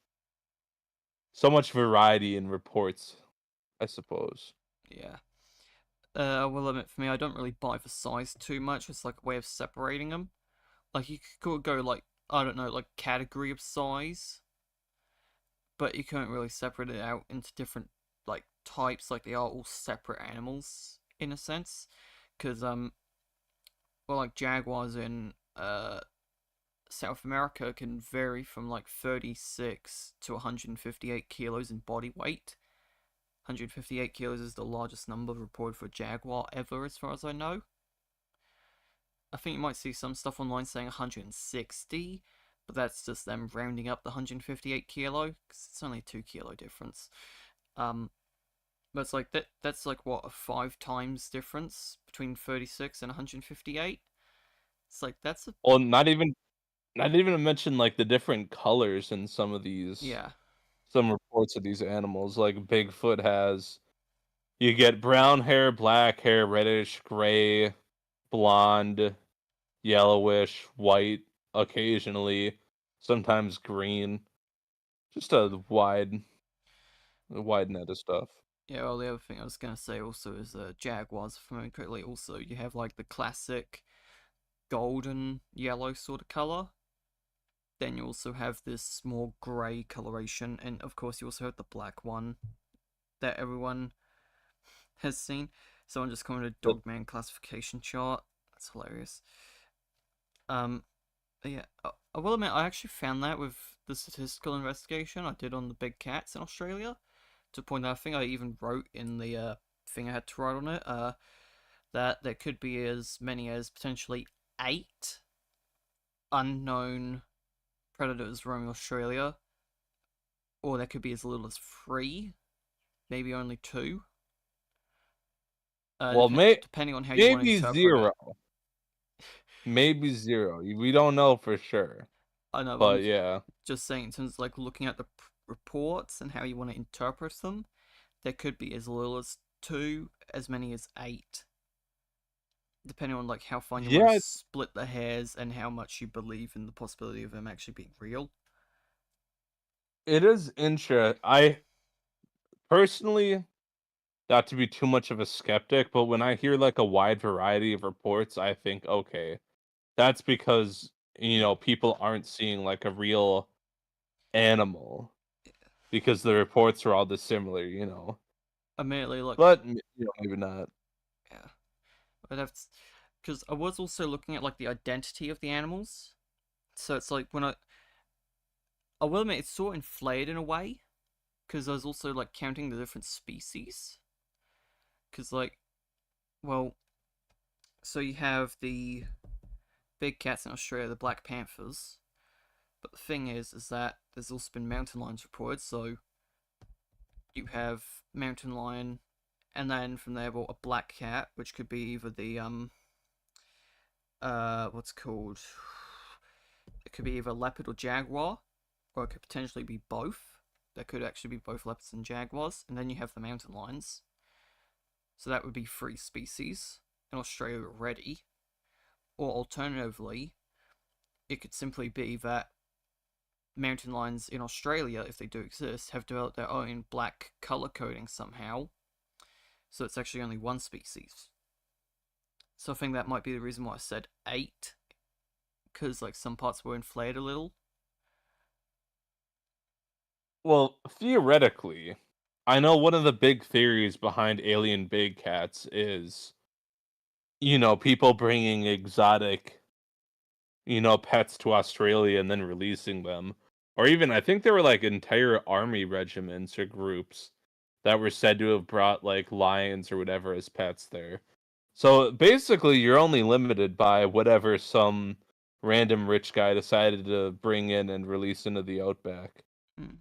variety in reports, I suppose. yeah. I will admit, for me, I don't really buy the size too much. It's like a way of separating them. Like you could go like, I don't know, like category of size, but you can't really separate it out into different like types. Like they are all separate animals in a sense, because well, like jaguars in South America can vary from like 36 to 158 kilos in body weight. 158 kilos is the largest number reported for a jaguar ever, as far as I know. I think you might see some stuff online saying 160, but that's just them rounding up the 158 kilo, because it's only a 2 kilo difference. Um, But it's like that's like what, a 5 times difference between 36 and 158. It's like that's a Well, not even to mention like the different colors in yeah. some reports of these animals. Like Bigfoot has, you get brown hair, black hair, reddish, gray, blonde, yellowish, white, occasionally, sometimes green. Just a wide net of stuff. Yeah, well, the other thing I was gonna say also is jaguars, if I remember correctly. Also, you have like the classic golden yellow sort of color. Then you also have this more grey coloration, and of course you also have the black one that everyone has seen. Someone just commented But Dogman classification chart. That's hilarious. Um, yeah, I will admit I actually found that with the statistical investigation I did on the big cats in Australia. To point out, I think I even wrote in the thing I had to write on it that there could be as many as potentially 8 unknown predators roaming Australia, or there could be as little as 3, maybe only 2. well, Depending on how you want to maybe interpret it. zero, maybe zero. We don't know for sure, I know, but I'm but yeah. just saying in terms of like looking at the reports and how you want to interpret them, there could be as little as 2, as many as 8, depending on like how fine you want to Yeah, split the hairs and how much you believe in the possibility of them actually being real. it is interesting. I personally, not to be too much of a skeptic, but when I hear like a wide variety of reports, I think, okay, that's because, people aren't seeing like a real animal because the reports are all dissimilar. Immediately, like, But maybe not. yeah, I'd have to, because I was also looking at like the identity of the animals. So it's like I will admit it's sort of inflated in a way, because I was also like counting the different species. Because like, well, so you have the big cats in Australia, the black panthers. But the thing is that there's also been mountain lions reported. So you have mountain lion, and then from there, well, a black cat, which could be either the what's called, it could be either leopard or jaguar, or it could potentially be both. There could actually be both leopards and jaguars, and then you have the mountain lions. So that would be 3 species in Australia already. Or alternatively, it could simply be that mountain lions in Australia, if they do exist, have developed their own black color coding somehow. So it's actually only 1 species. So I think that might be the reason why I said 8, because like some parts were inflated a little. Well, theoretically, I know one of the big theories behind alien big cats is, people bringing exotic, pets to Australia and then releasing them. Or even, I think there were like entire army regiments or groups that were said to have brought like lions or whatever as pets there. So basically, you're only limited by whatever some random rich guy decided to bring in and release into the outback Mm,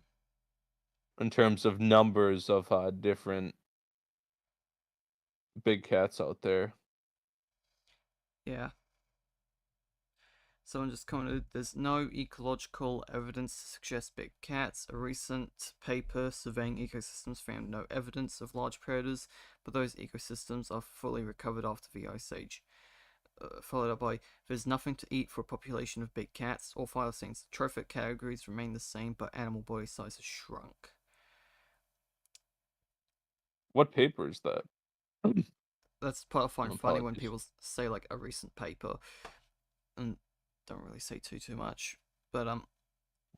in terms of numbers of different big cats out there. yeah. Someone just commented, there's no ecological evidence to suggest big cats. A recent paper surveying ecosystems found no evidence of large predators, but those ecosystems are fully recovered after the Ice Age. Followed up by, there's nothing to eat for a population of big cats. All thylacines trophic categories remain the same, but animal body size has shrunk. What paper is that? That's part I find funny when Apologies. people say like a recent paper and don't really say too much. But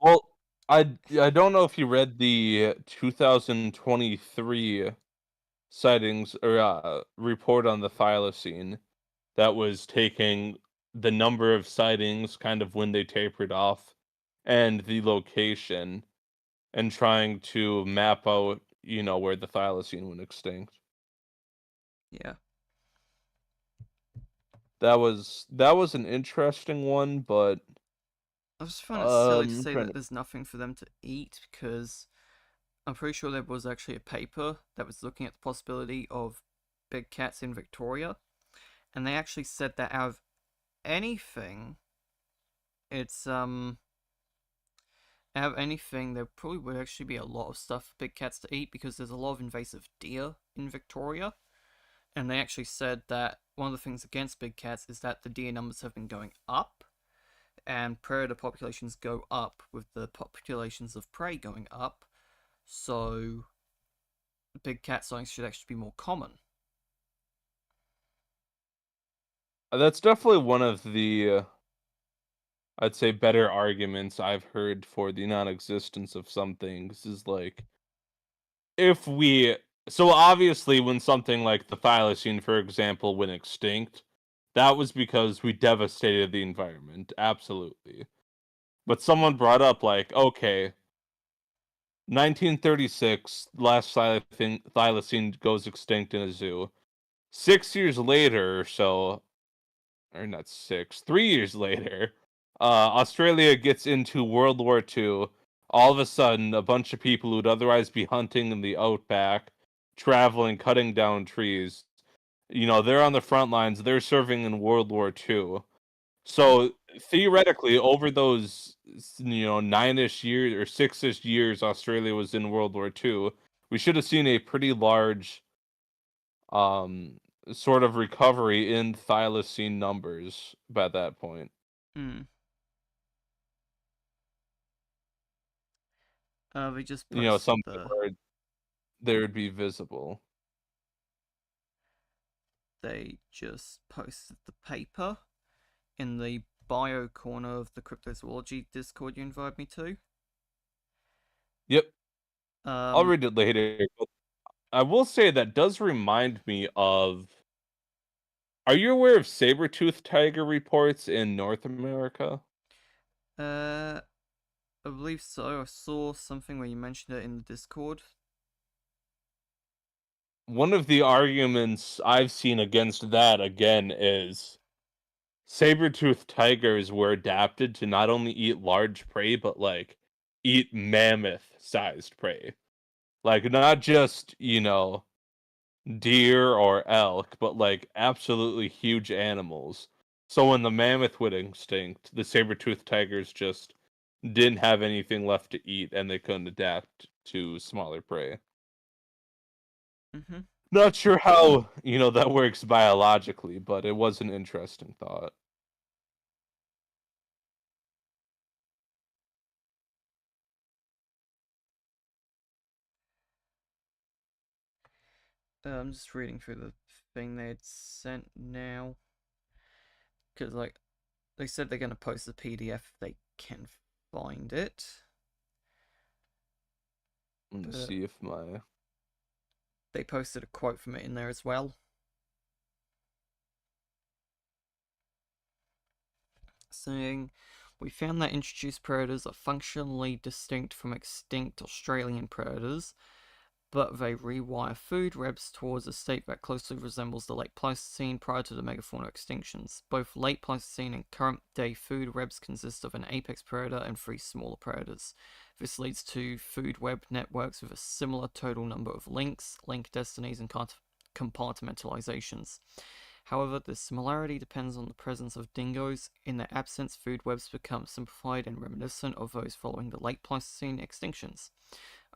Well, I don't know if you read the 2023 sightings or report on the thylacine that was taking the number of sightings, kind of when they tapered off, and the location, and trying to map out, where the thylacine went extinct. yeah, That was an interesting one, but I just find it silly to I'm say trying that to. there's nothing for them to eat because I'm pretty sure there was actually a paper that was looking at the possibility of big cats in Victoria, and they actually said that out of anything, it's out of anything, there probably would actually be a lot of stuff for big cats to eat because there's a lot of invasive deer in Victoria. And they actually said that one of the things against big cats is that the deer numbers have been going up, and predator populations go up with the populations of prey going up. So, big cat sightings should actually be more common. That's definitely one of the I'd say better arguments I've heard for the non-existence of some things is like if we so obviously when something like the thylacine, for example, went extinct, that was because we devastated the environment, absolutely. But someone brought up like, okay, 1936, last thylacine goes extinct in a zoo. 6 years later or so, or not six, 3 years later, Australia gets into World War II. All of a sudden, a bunch of people who'd otherwise be hunting in the outback, traveling, cutting down trees, they're on the front lines. They're serving in World War II. So theoretically, over those, 9-ish years or 6-ish years, Australia was in World War II. We should have seen a pretty large, um, sort of recovery in thylacine numbers by that point. Hmm. They just posted Something where they would be visible. they just posted the paper in the bio corner of the cryptozoology Discord you invited me to. Yep, I'll Um, read it later. But I will say that does remind me of. Are you aware of saber-toothed tiger reports in North America? I believe so. I saw something where you mentioned it in the Discord. One of the arguments I've seen against that again is saber-toothed tigers were adapted to not only eat large prey, but like eat mammoth-sized prey. Like not just, deer or elk, but like absolutely huge animals. So when the mammoth went extinct, the saber-toothed tigers just didn't have anything left to eat and they couldn't adapt to smaller prey. Mm-hmm. Not sure how, that works biologically, but it was an interesting thought. I'm just reading through the thing they had sent now. Because, like, they said they're going to post the PDF if they can find it. Let me But see if my they posted a quote from it in there as well. Saying, we found that introduced predators are functionally distinct from extinct Australian predators, but they rewire food webs towards a state that closely resembles the late Pleistocene prior to the megafauna extinctions. Both late Pleistocene and current day food webs consist of an apex predator and 3 smaller predators. This leads to food web networks with a similar total number of links, link destinies, and compartmentalizations. However, this similarity depends on the presence of dingoes. In their absence, food webs become simplified and reminiscent of those following the late Pleistocene extinctions.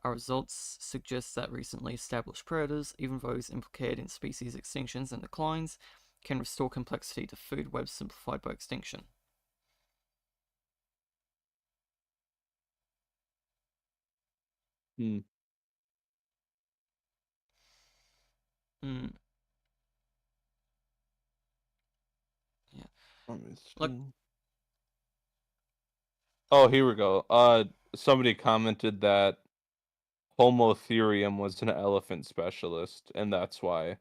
Our results suggest that recently established predators, even those implicated in species extinctions and declines, can restore complexity to food webs simplified by extinction. hmm, Hmm. Yeah. let me Look, see. Oh, here we go. Somebody commented that Homotherium was an elephant specialist, and that's why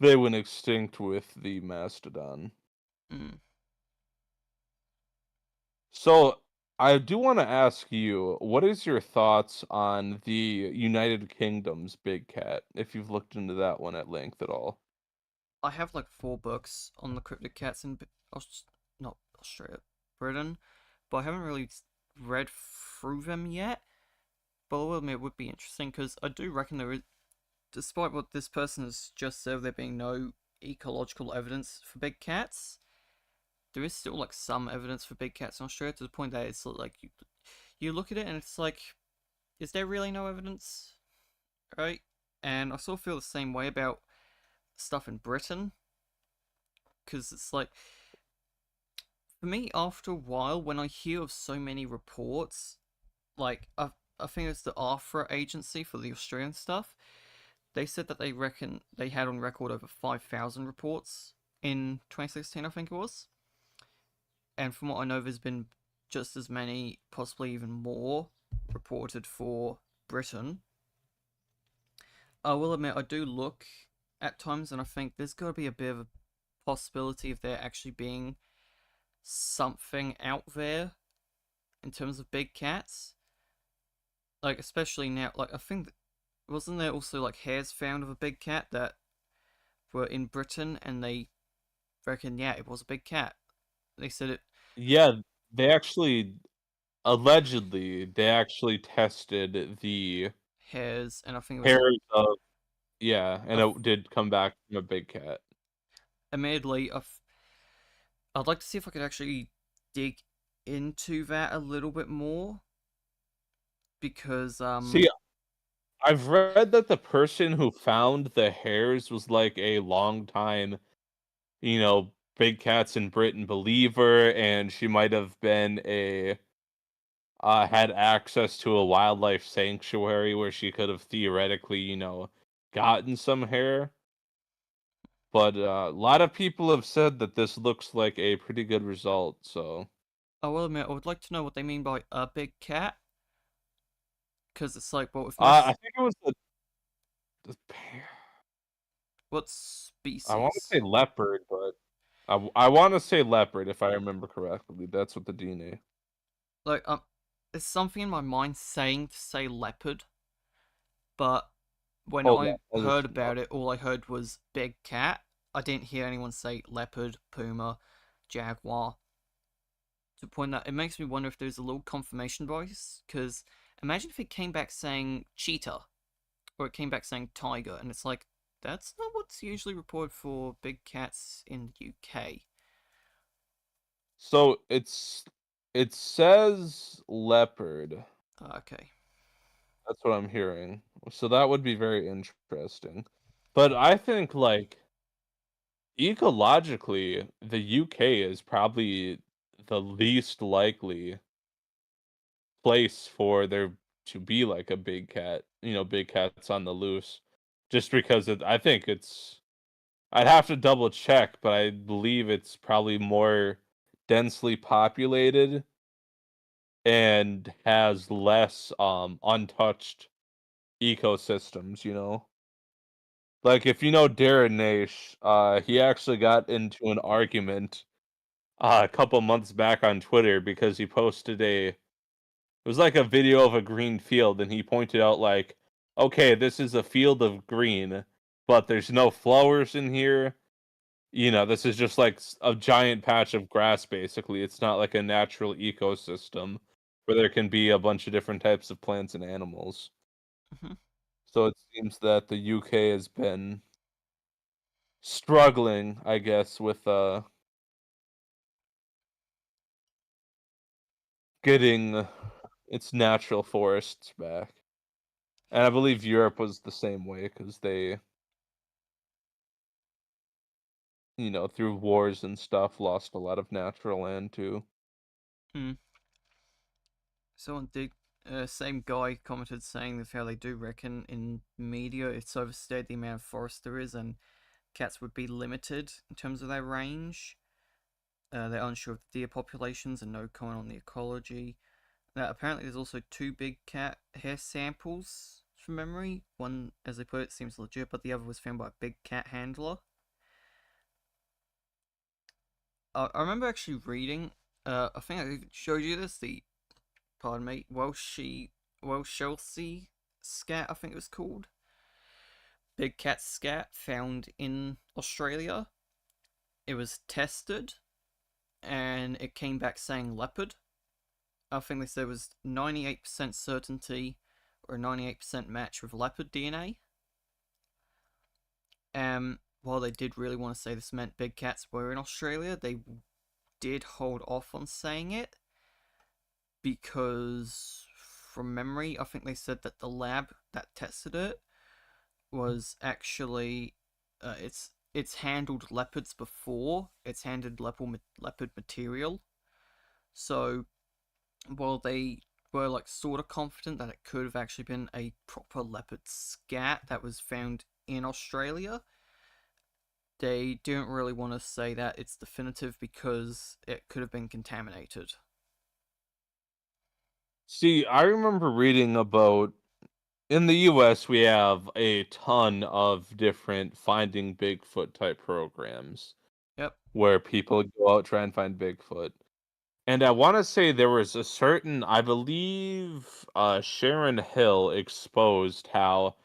they went extinct with the mastodon. hmm. So, I do want to ask you, what is your thoughts on the United Kingdom's big cat, if you've looked into that one at length at all? I have like 4 books on the cryptid cats in not Australia, Britain, but I haven't really read through them yet. But I will admit it would be interesting because I do reckon there is, despite what this person has just said, there being no ecological evidence for big cats, there is still like some evidence for big cats in Australia to the point that it's like you look at it and it's like, is there really no evidence? Right? And I sort of feel the same way about stuff in Britain because it's like, for me, after a while, when I hear of so many reports, like I think it's the AFRA agency for the Australian stuff. They said that they reckon they had on record over 5,000 reports in 2016, I think it was. And from what I know, there's been just as many, possibly even more, reported for Britain. I will admit, I do look at times and I think there's got to be a bit of a possibility of there actually being something out there in terms of big cats. Like, especially now, like, I think, wasn't there also, like, hairs found of a big cat that were in Britain and they reckon, yeah, it was a big cat. They said it, Yeah, they actually allegedly they actually tested the hairs, and I think it was hairs of yeah, and a, it did come back from a big cat. admittedly, I'd like to see if I could actually dig into that a little bit more because, See, I've read that the person who found the hairs was like a long time, big cats in Britain believer, and she might have been a had access to a wildlife sanctuary where she could have theoretically, gotten some hair. But a lot of people have said that this looks like a pretty good result. So I will admit, I would like to know what they mean by a big cat because it's like, well, if I most, think it was the what I want to species? say leopard, but I want to say leopard if I remember correctly. That's what the DNA. Like, there's something in my mind saying to say leopard, but when Hold on, I I'll look heard it up. about it, all I heard was big cat. I didn't hear anyone say leopard, puma, jaguar. To the point that it makes me wonder if there's a little confirmation bias. Because imagine if it came back saying cheetah, or it came back saying tiger, and it's like, that's not what's usually reported for big cats in the UK. So it says leopard. Okay. That's what I'm hearing. So that would be very interesting. But I think like ecologically, the UK is probably the least likely place for there to be like a big cat, big cats on the loose. Just because I think I'd have to double check, but I believe it's probably more densely populated and has less untouched ecosystems. Like if you know Darren Naish, he actually got into an argument a couple months back on Twitter because he posted it was like a video of a green field and he pointed out like, okay, this is a field of green, but there's no flowers in here. This is just like a giant patch of grass basically. It's not like a natural ecosystem where there can be a bunch of different types of plants and animals. Hmm. So it seems that the UK has been struggling, I guess, with getting its natural forests back. And I believe Europe was the same way because they, through wars and stuff, lost a lot of natural land too. Hmm. Someone did. Same guy commented saying that how they do reckon in media it's overstated the amount of forest there is, and cats would be limited in terms of their range. They're unsure of the deer populations and no comment on the ecology. Apparently, there's also two big cat hair samples from memory. One, as they put it, seems legit, but the other was found by a big cat handler. I remember actually reading. I think I showed you this. The pardon me, Welsh scat. I think it was called big cat scat found in Australia. It was tested, and it came back saying leopard. I think they said it was 98% certainty, or 98% match with leopard DNA. While they did really want to say this meant big cats were in Australia, they did hold off on saying it because, from memory, I think they said that the lab that tested it was actually it's handled leopards before. It's handled leopard material. So while they were like sort of confident that it could have actually been a proper leopard scat that was found in Australia, they didn't really want to say that it's definitive because it could have been contaminated. See, I remember reading about in the US, we have a ton of different finding Bigfoot type programs Yep. where people go out try and find Bigfoot. And I want to say there was a certain, I believe, Sharon Hill exposed how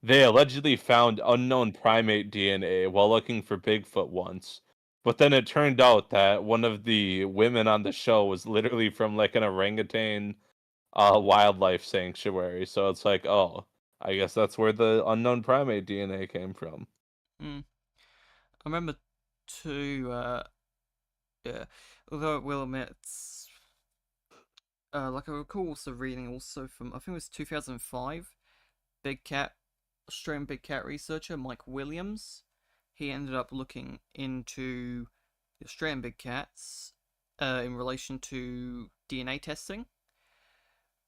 they allegedly found unknown primate DNA while looking for Bigfoot once. But then it turned out that one of the women on the show was literally from like an orangutan wildlife sanctuary. So it's like, oh, I guess that's where the unknown primate DNA came from. Mm. I remember too. Yeah. Although I will admit, like I recall also reading also from I think it was 2005, big cat Australian big cat researcher Mike Williams. He ended up looking into the Australian big cats in relation to DNA testing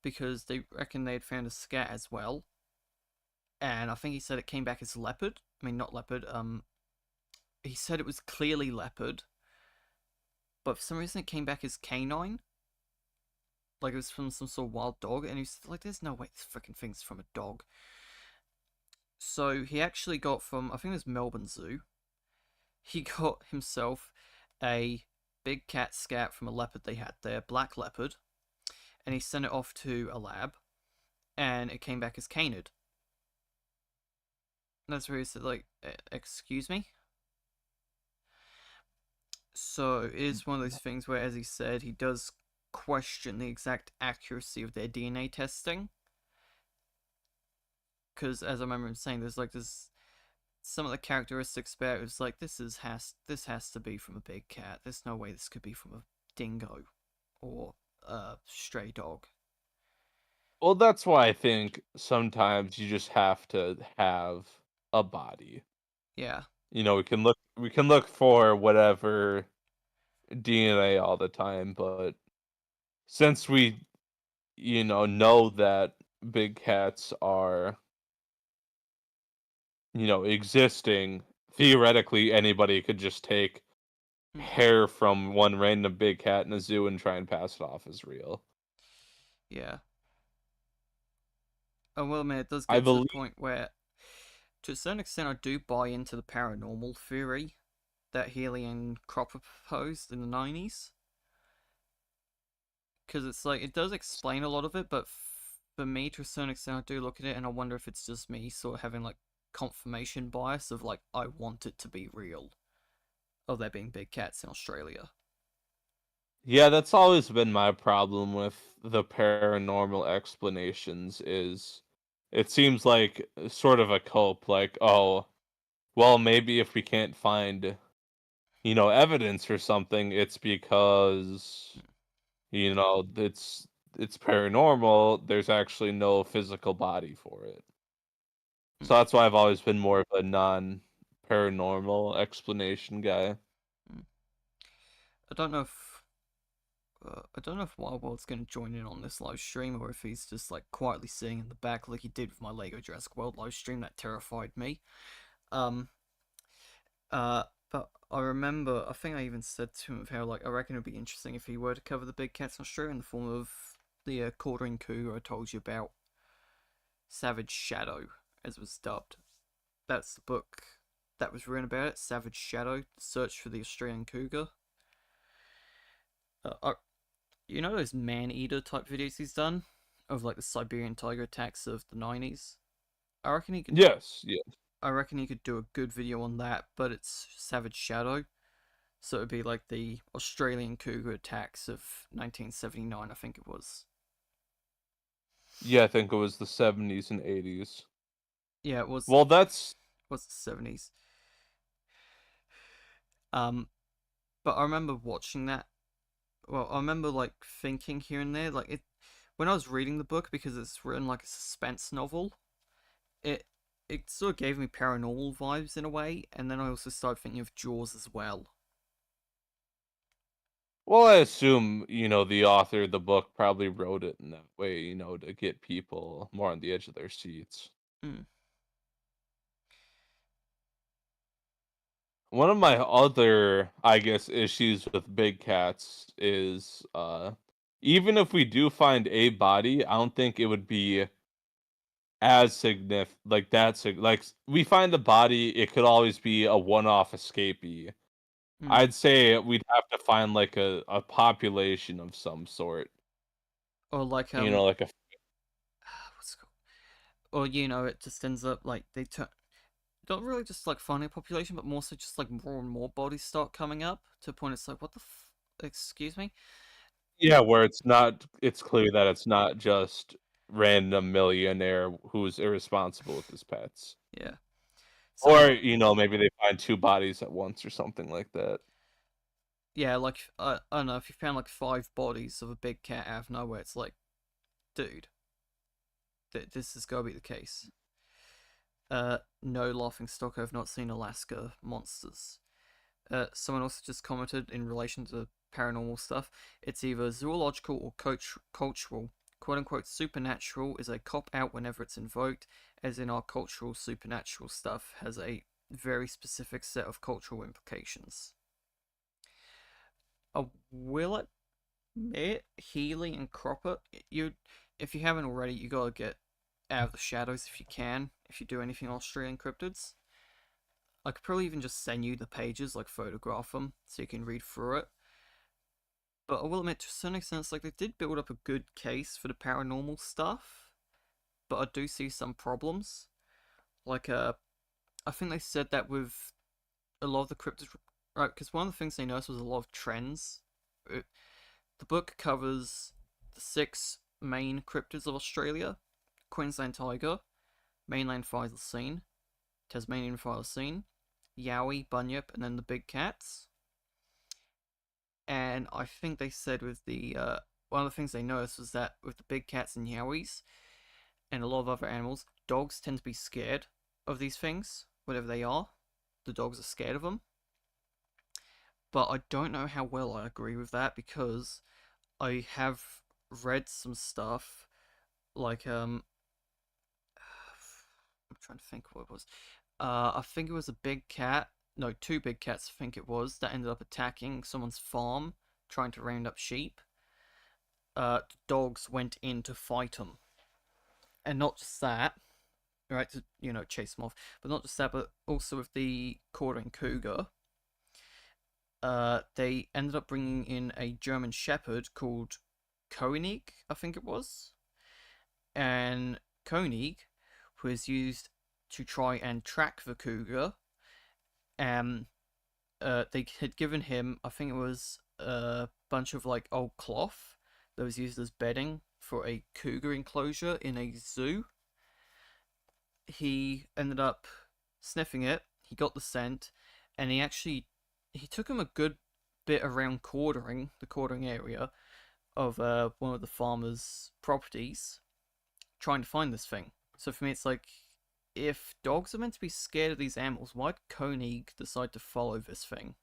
because they reckon they had found a scat as well. And I think he said it came back as leopard. I mean, not leopard. He said it was clearly leopard, but for some reason it came back as canine. Like it was from some sort of wild dog, and he's like, "There's no way this freaking thing's from a dog." So he actually got from I think it was Melbourne Zoo. He got himself a big cat scat from a leopard they had there, black leopard, and he sent it off to a lab, and it came back as canid. That's where he said, like, excuse me? So it is one of those things where, as he said, he does question the exact accuracy of their DNA testing. Because, as I remember him saying, there's some of the characteristics about it was like, this has to be from a big cat. There's no way this could be from a dingo or a stray dog. Well, that's why I think sometimes you just have to have a body. Yeah. You know, we can look for whatever DNA all the time, but since we know that big cats are, existing, theoretically anybody could just take Mm-hmm. hair from one random big cat in a zoo and try and pass it off as real. Yeah. Oh, well, man, it does I get to the believe point where, to a certain extent, I do buy into the paranormal theory that Healy and Cropper proposed in the 90s. Because it's like, it does explain a lot of it, but for me, to a certain extent, I do look at it and I wonder if it's just me sort of having, like, confirmation bias of, like, I want it to be real. Of there being big cats in Australia. Yeah, that's always been my problem with the paranormal explanations is it seems like sort of a cope, like, oh, well, maybe if we can't find, evidence for something, it's because, it's paranormal, there's actually no physical body for it. So Mm, that's why I've always been more of a non-paranormal explanation guy. mm. I don't know if I don't know if Wild World's going to join in on this live stream or if he's just like quietly sitting in the back like he did with my Lego Jurassic World live stream that terrified me. Um, but I remember, I think I even said to him how like I reckon it'd be interesting if he were to cover the big cats in Australia in the form of the quartering cougar I told you about, Savage Shadow, as it was dubbed. That's the book that was written about it, Savage Shadow: Search for the Australian Cougar. Uh, You know those man-eater type videos he's done of like the Siberian tiger attacks of the 90s? I reckon he could Yes, yeah. I reckon he could do a good video on that, but it's Savage Shadow. So it'd be like the Australian cougar attacks of 1979, I think it was. Yeah, I think it was the 70s and 80s. Yeah, it was Well, that's the 70s. Um, but I remember watching that. Well, I remember like thinking here and there, like it when I was reading the book because it's written like a suspense novel. It it sort of gave me paranormal vibes in a way, and then I also started thinking of Jaws as well. well, I assume, the author of the book probably wrote it in that way, to get people more on the edge of their seats. Mm, One of my other, I guess, issues with big cats is even if we do find a body, I don't think it would be as significant like we find the body, it could always be a one-off escapee. mm. I'd say we'd have to find like a population of some sort. Or like Like a what's it called? Or it just ends up like they turn not really just like finding a population, but more so just like more and more bodies start coming up to a point it's like, what the excuse me? yeah, where it's clear that it's not just random millionaire who's irresponsible with his pets. Yeah. Or, So maybe they find two bodies at once or something like that. yeah, like I don't know, if you found like five bodies of a big cat out of nowhere, it's like, dude, this is gotta be the case. No laughing stock. I've not seen Alaska monsters. Someone also just commented in relation to paranormal stuff. It's either zoological or cultural. "Quote unquote supernatural" is a cop out whenever it's invoked, as in our cultural supernatural stuff has a very specific set of cultural implications. I will admit, Healy and Cropper, if you haven't already, you gotta get out of the shadows if you can, if you do anything Australian cryptids. I could probably even just send you the pages, like photograph them, so you can read through it. But I will admit, to a certain extent, like they did build up a good case for the paranormal stuff, but I do see some problems. Like, I think they said that with a lot of the cryptids, right? Because one of the things they noticed was a lot of trends. The book covers the six main cryptids of Australia: Queensland tiger, mainland thylacine, Tasmanian thylacine, Yowie, bunyip, and then the big cats. And I think they said with the one of the things they noticed was that with the big cats and yowies and a lot of other animals, dogs tend to be scared of these things, whatever they are. The dogs are scared of them. But I don't know how well I agree with that because I have read some stuff like I'm trying to think what it was. I think it was a big cat. No, two big cats. I think it was that ended up attacking someone's farm, trying to round up sheep. The dogs went in to fight them, and not just that, right? To chase them off, but not just that, but also with the quartering cougar. They ended up bringing in a German Shepherd called Koenig, I think it was, and Koenig was used to try and track the cougar. And they had given him, I think it was a bunch of like old cloth that was used as bedding for a cougar enclosure in a zoo. He ended up sniffing it. He got the scent, and he took him a good bit around the quartering area of one of the farmer's properties, trying to find this thing. So for me, it's like, if dogs are meant to be scared of these animals, why'd Koenig decide to follow this thing?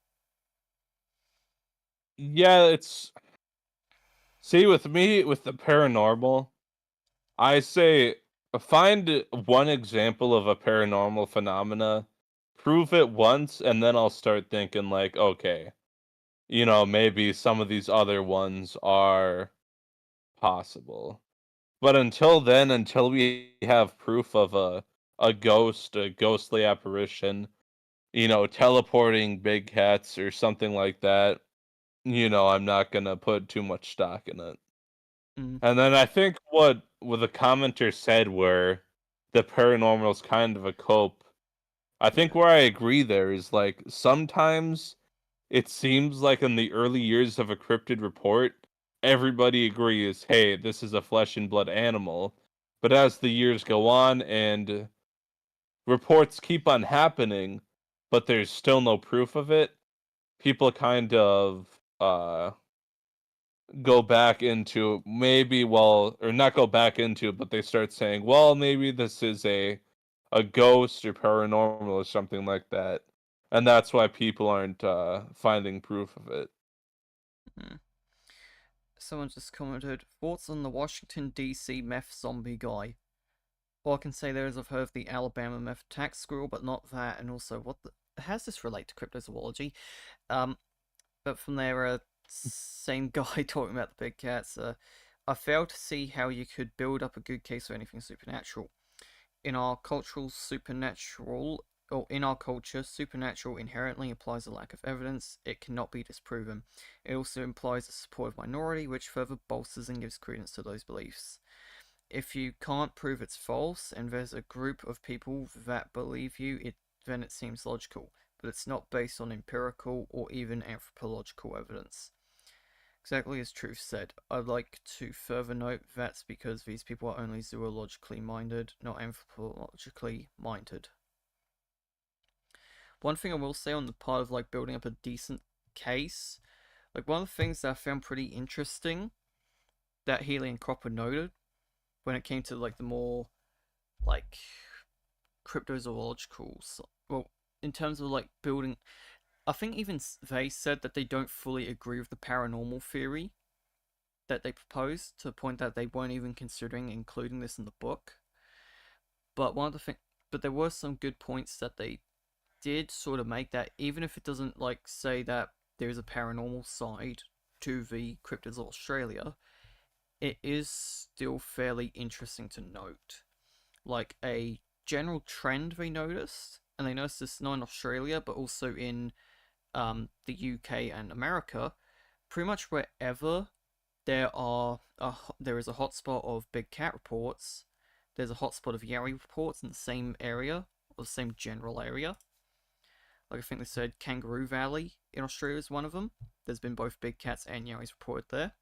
Yeah, see, with me with the paranormal, I say find one example of a paranormal phenomena, prove it once, and then I'll start thinking like, okay, maybe some of these other ones are possible. But until then, until we have proof of a ghost, a ghostly apparition, teleporting big cats or something like that, I'm not gonna put too much stock in it. Mm, And then I think what the commenter said where the paranormal is kind of a cope. I think yeah. where I agree there is like sometimes it seems like in the early years of a cryptid report, everybody agrees, hey, this is a flesh and blood animal. But as the years go on and reports keep on happening, but there's still no proof of it, people kind of go back into maybe well or not go back into it, but they start saying, well, maybe this is a ghost or paranormal or something like that. And that's why people aren't finding proof of it. Hmm. Someone just commented, thoughts on the Washington DC meth zombie guy? All I can say there is I've heard of the Alabama meth tax squirrel, but not that, and also what the how does this relate to cryptozoology? Um, but from there, same guy talking about the big cats. I fail to see how you could build up a good case for anything supernatural. In our cultural supernatural, or in our culture, supernatural inherently implies a lack of evidence. It cannot be disproven. It also implies a supportive minority, which further bolsters and gives credence to those beliefs. If you can't prove it's false, and there's a group of people that believe you, then it seems logical, but it's not based on empirical or even anthropological evidence. Exactly as Truth said, I'd like to further note that's because these people are only zoologically minded, not anthropologically minded. One thing I will say on the part of like building up a decent case, like one of the things that I found pretty interesting that Healy and Cropper noted when it came to like the more like cryptozoological, well, in terms of like building, I think even they said that they don't fully agree with the paranormal theory that they proposed to the point that they weren't even considering including this in the book. But one of the things, but there were some good points that they did sort of make that even if it doesn't like say that there's a paranormal side to the cryptids of Australia, it is still fairly interesting to note. Like a general trend they noticed, and they noticed this not in Australia but also in the UK and America. Pretty much wherever there is a hotspot of big cat reports, there's a hotspot of Yowie reports in the same area or the same general area. Like I think they said Kangaroo Valley in Australia is one of them. There's been both big cats and Yowies reported there.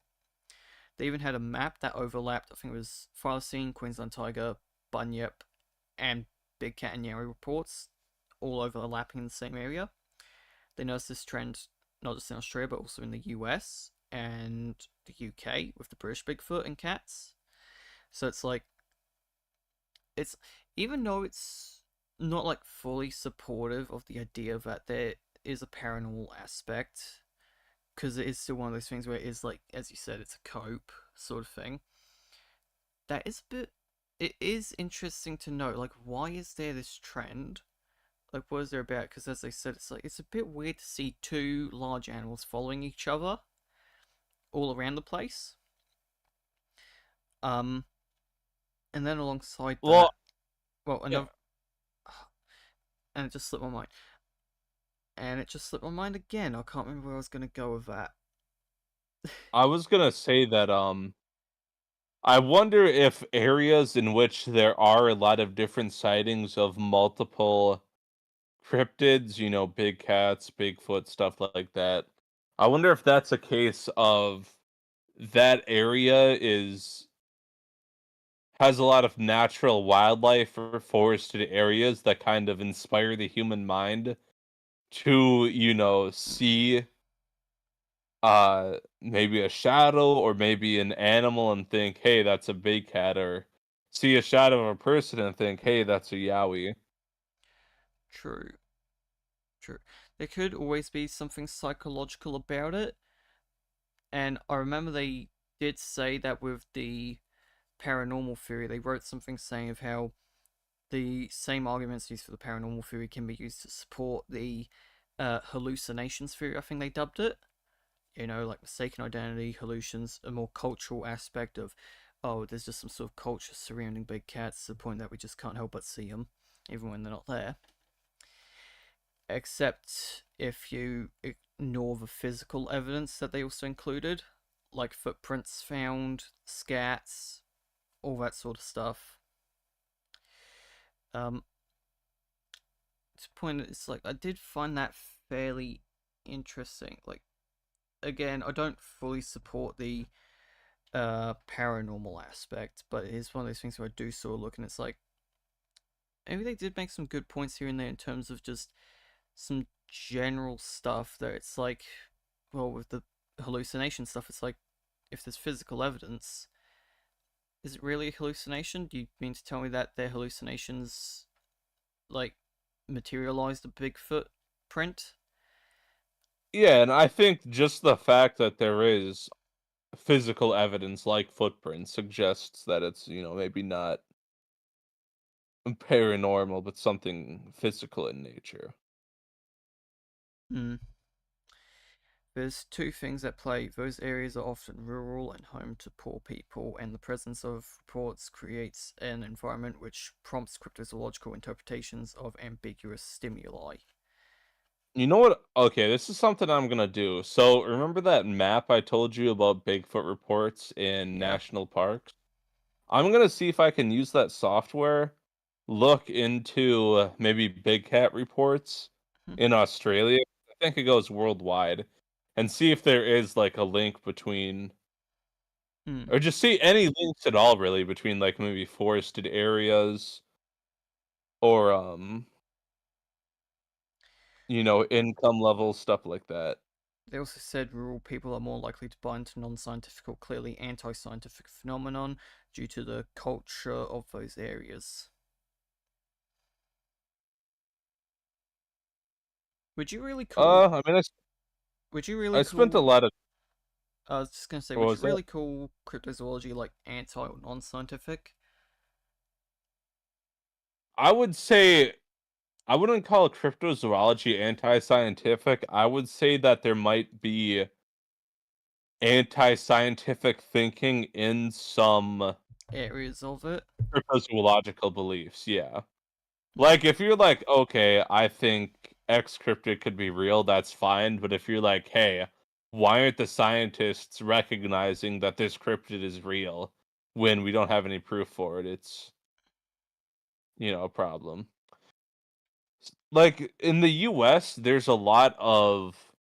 They even had a map that overlapped. I think it was Thylacine, Queensland Tiger, Bunyip, and Big Cat and Yowie reports, all overlapping in the same area. They noticed this trend not just in Australia but also in the US and the UK with the British Bigfoot and cats. So it's like it's even though it's not like fully supportive of the idea that there is a paranormal aspect, because it is still one of those things where it is like, as you said, it's a cope sort of thing. That is a bit. It is interesting to know, like, why is there this trend? Like, what is there about? Because as I said, it's like it's a bit weird to see two large animals following each other all around the place. Um, and then alongside Well, that, well, yeah, another, and it just slipped my mind. And it just slipped my mind again. I can't remember where I was gonna go with that. I was gonna say that I wonder if areas in which there are a lot of different sightings of multiple cryptids, big cats, Bigfoot, stuff like that. I wonder if that's a case of that area is has a lot of natural wildlife or forested areas that kind of inspire the human mind to, see maybe a shadow or maybe an animal and think, hey, that's a big cat, or see a shadow of a person and think, hey, that's a yowie. True, true. There could always be something psychological about it. And I remember they did say that with the paranormal theory, they wrote something saying of how the same arguments used for the paranormal theory can be used to support the hallucinations theory, I think they dubbed it. You know, like mistaken identity, hallucinations, a more cultural aspect of, oh, there's just some sort of culture surrounding big cats to the point that we just can't help but see them, even when they're not there. Except if you ignore the physical evidence that they also included, like footprints found, scats, all that sort of stuff. Um, to the point, it's like I did find that fairly interesting. Like, again, I don't fully support the paranormal aspect, but it's one of those things where I do sort of look and it's like maybe they did make some good points here and there in terms of just some general stuff that it's like, well, with the hallucination stuff, it's like if there's physical evidence, is it really a hallucination? Do you mean to tell me that their hallucinations like materialized a Bigfoot print? Yeah, and I think just the fact that there is physical evidence like footprints suggests that it's, maybe not paranormal, but something physical in nature. Hmm. There's two things at play. Those areas are often rural and home to poor people, and the presence of reports creates an environment which prompts cryptozoological interpretations of ambiguous stimuli. You know what? Okay, this is something I'm gonna do. So remember that map I told you about Bigfoot reports in Yeah. national parks? I'm gonna see if I can use that software, look into maybe big cat reports Hmm. in Australia. I think it goes worldwide, and see if there is like a link between, Hmm. or just see any links at all really between like maybe forested areas or income levels, stuff like that. They also said rural people are more likely to buy into non-scientific or clearly anti-scientific phenomenon due to the culture of those areas. Would you really call? I mean, Would you really I spent a call? lot of I was just gonna say, what would you was that? really call cryptozoology like anti or non-scientific? I would say I wouldn't call cryptozoology anti-scientific. I would say that there might be anti-scientific thinking in some Areas of it. cryptozoological beliefs. Yeah. Hmm. Like if you're like, okay, I think X cryptid could be real, that's fine. But if you're like, hey, why aren't the scientists recognizing that this cryptid is real when we don't have any proof for it? It's, a problem. Like in the US, there's a lot of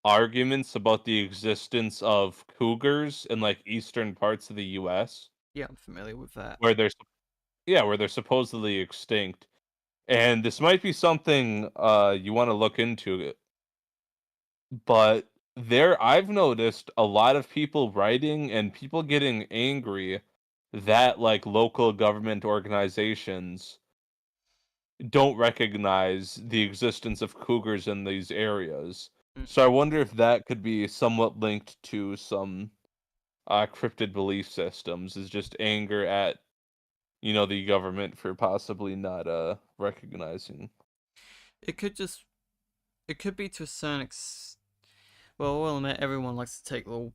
arguments about the existence of cougars in like eastern parts of the US Yeah, I'm familiar with that. where they're supposedly extinct. And this might be something you want to look into, but there I've noticed a lot of people writing and people getting angry that like local government organizations don't recognize the existence of cougars in these areas. So I Hmm. wonder if that could be somewhat linked to some cryptid belief systems, is just anger at the government for possibly not recognizing. It could just. It could be to a certain well, we'll admit everyone likes to take little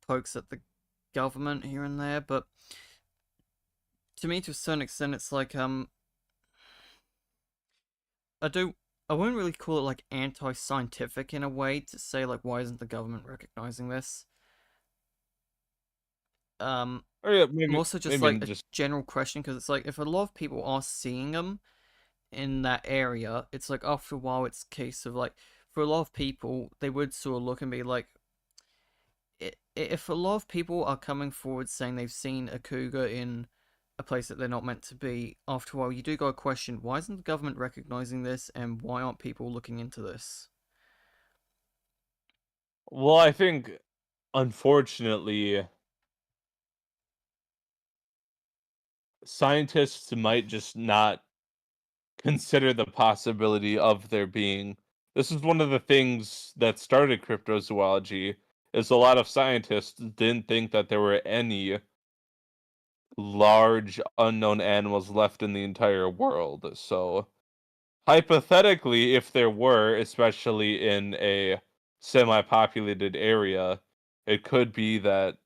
pokes at the government here and there, but to me, to a certain extent, it's like I do. I wouldn't really call it like anti-scientific in a way to say like why isn't the government recognizing this? Um, Or yeah, maybe More so just maybe like in a just general question because it's like if a lot of people are seeing them in that area, it's like after a while it's a case of like for a lot of people they would sort of look and be like, if a lot of people are coming forward saying they've seen a cougar in a place that they're not meant to be, after a while you do got to question why isn't the government recognizing this and why aren't people looking into this? well, I think unfortunately scientists might just not consider the possibility of there being. This is one of the things that started cryptozoology, is a lot of scientists didn't think that there were any large unknown animals left in the entire world. So hypothetically, if there were, especially in a semi-populated area, it could be that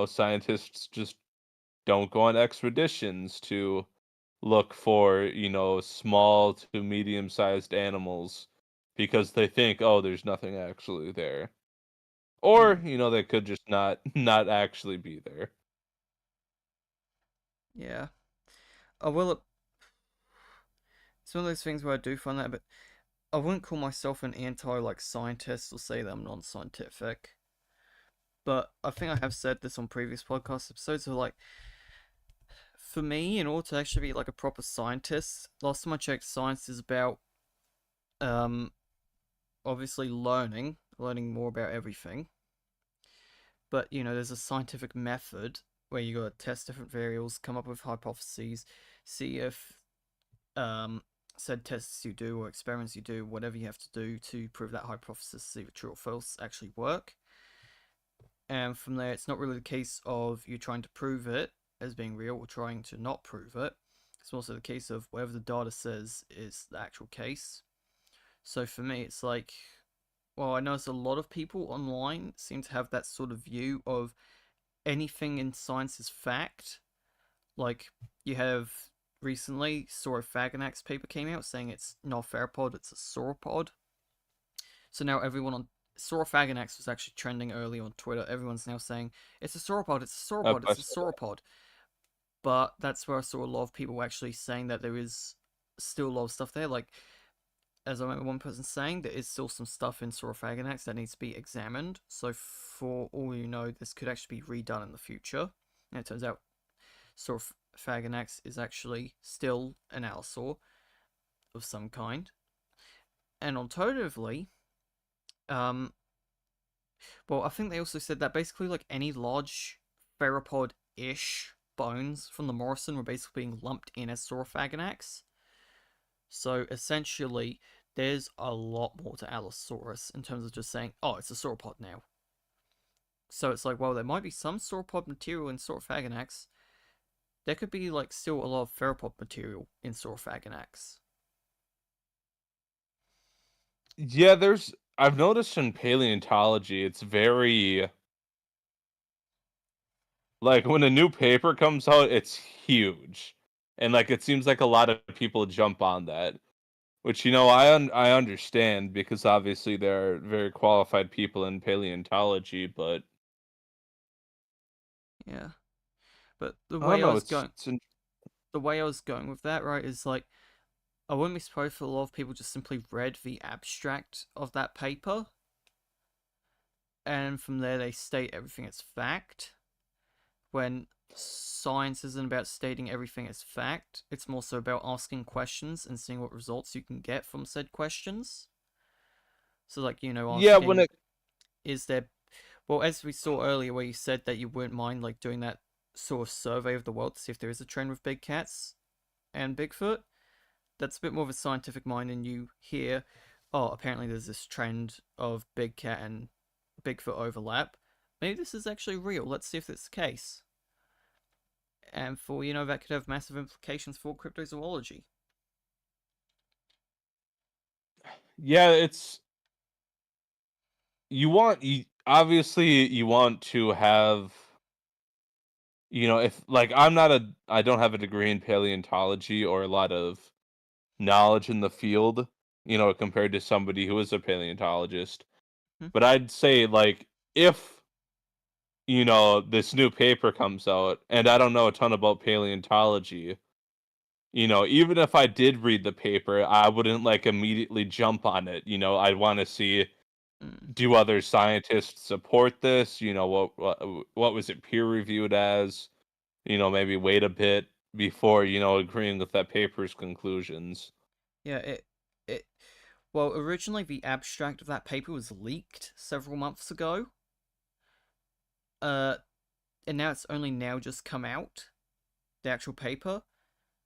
scientists just don't go on expeditions to look for, small to medium-sized animals because they think, oh, there's nothing actually there. Or, Hmm. they could just not not actually be there. Yeah. Oh well, it's one of those things where I do find that, but I wouldn't call myself an anti like scientist or say that I'm non-scientific. but I think I have said this on previous podcast episodes. So like, for me, in order to actually be like a proper scientist, last time I checked, science is about um obviously learning more about everything. But there's a scientific method where you got to test different variables, come up with hypotheses, see if um said tests you do or experiments you do, whatever you have to do to prove that hypothesis, see if true or false, actually work. And from there, it's not really the case of you trying to prove it as being real or trying to not prove it. It's also the case of whatever the data says is the actual case. So for me, it's like, well, I notice a lot of people online seem to have that sort of view of anything in science is fact. Like, you have recently, Saurophaganax paper came out saying it's not a theropod, it's a sauropod. So now everyone on Saurophaganax was actually trending early on Twitter. Everyone's now saying it's a sauropod, it's a sauropod, it's a sauropod. But that's where I saw a lot of people actually saying that there is still a lot of stuff there. Like, as I remember one person saying, there is still some stuff in Saurophaganax that needs to be examined. So for all you know, this could actually be redone in the future. And it turns out Saurophaganax is actually still an allosaur of some kind. And alternatively, well, I think they also said that basically like any large theropod-ish bones from the Morrison were basically being lumped in as Saurophaganax. So essentially, there's a lot more to Allosaurus in terms of just saying, oh, it's a sauropod now. So it's like, well, there might be some sauropod material in Saurophaganax. There could be like still a lot of theropod material in Saurophaganax. Yeah, I've noticed in paleontology, it's very like when a new paper comes out, it's huge. And like it seems like a lot of people jump on that, which I understand because obviously there are very qualified people in paleontology, but Yeah. But the I don't way I know, was going it's the way I was going with that, right, is like I wouldn't be surprised if a lot of people just simply read the abstract of that paper, and from there they state everything as fact. When science isn't about stating everything as fact, it's more so about asking questions and seeing what results you can get from said questions. So, like, yeah, when asking, it is there. Well, as we saw earlier, where you said that you wouldn't mind, like, doing that sort of survey of the world to see if there is a trend with big cats and Bigfoot, that's a bit more of a scientific mind, and you hear, oh, apparently there's this trend of big cat and Bigfoot overlap. Maybe this is actually real. Let's see if it's the case. And for that could have massive implications for cryptozoology. yeah, it's obviously you want to have if like I don't have a degree in paleontology or a lot of knowledge in the field, compared to somebody who is a paleontologist. Hmm? But I'd say like if this new paper comes out and I don't know a ton about paleontology, even if I did read the paper, I wouldn't like immediately jump on it. I'd want to see, Mm. do other scientists support this? What was it peer reviewed as? Maybe wait a bit before, agreeing with that paper's conclusions. Yeah, it. Well, originally the abstract of that paper was leaked several months ago. Uh, and now it's only now just come out. The actual paper.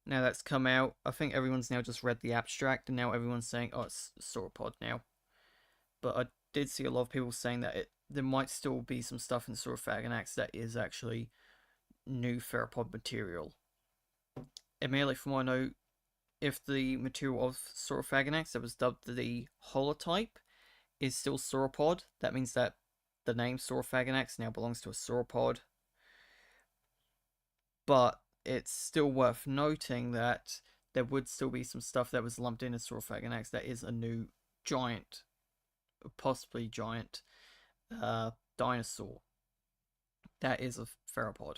Now that's come out, I think everyone's now just read the abstract, and now everyone's saying, "Oh, it's sauropod now." But I did see a lot of people saying that there might still be some stuff in Saurophaganax that is actually new theropod material. And merely from what I know, if the material of Saurophaganax that was dubbed the holotype is still sauropod, that means that the name Saurophaganax now belongs to a sauropod. But it's still worth noting that there would still be some stuff that was lumped in as Saurophaganax that is a new giant, possibly giant, dinosaur that is a theropod.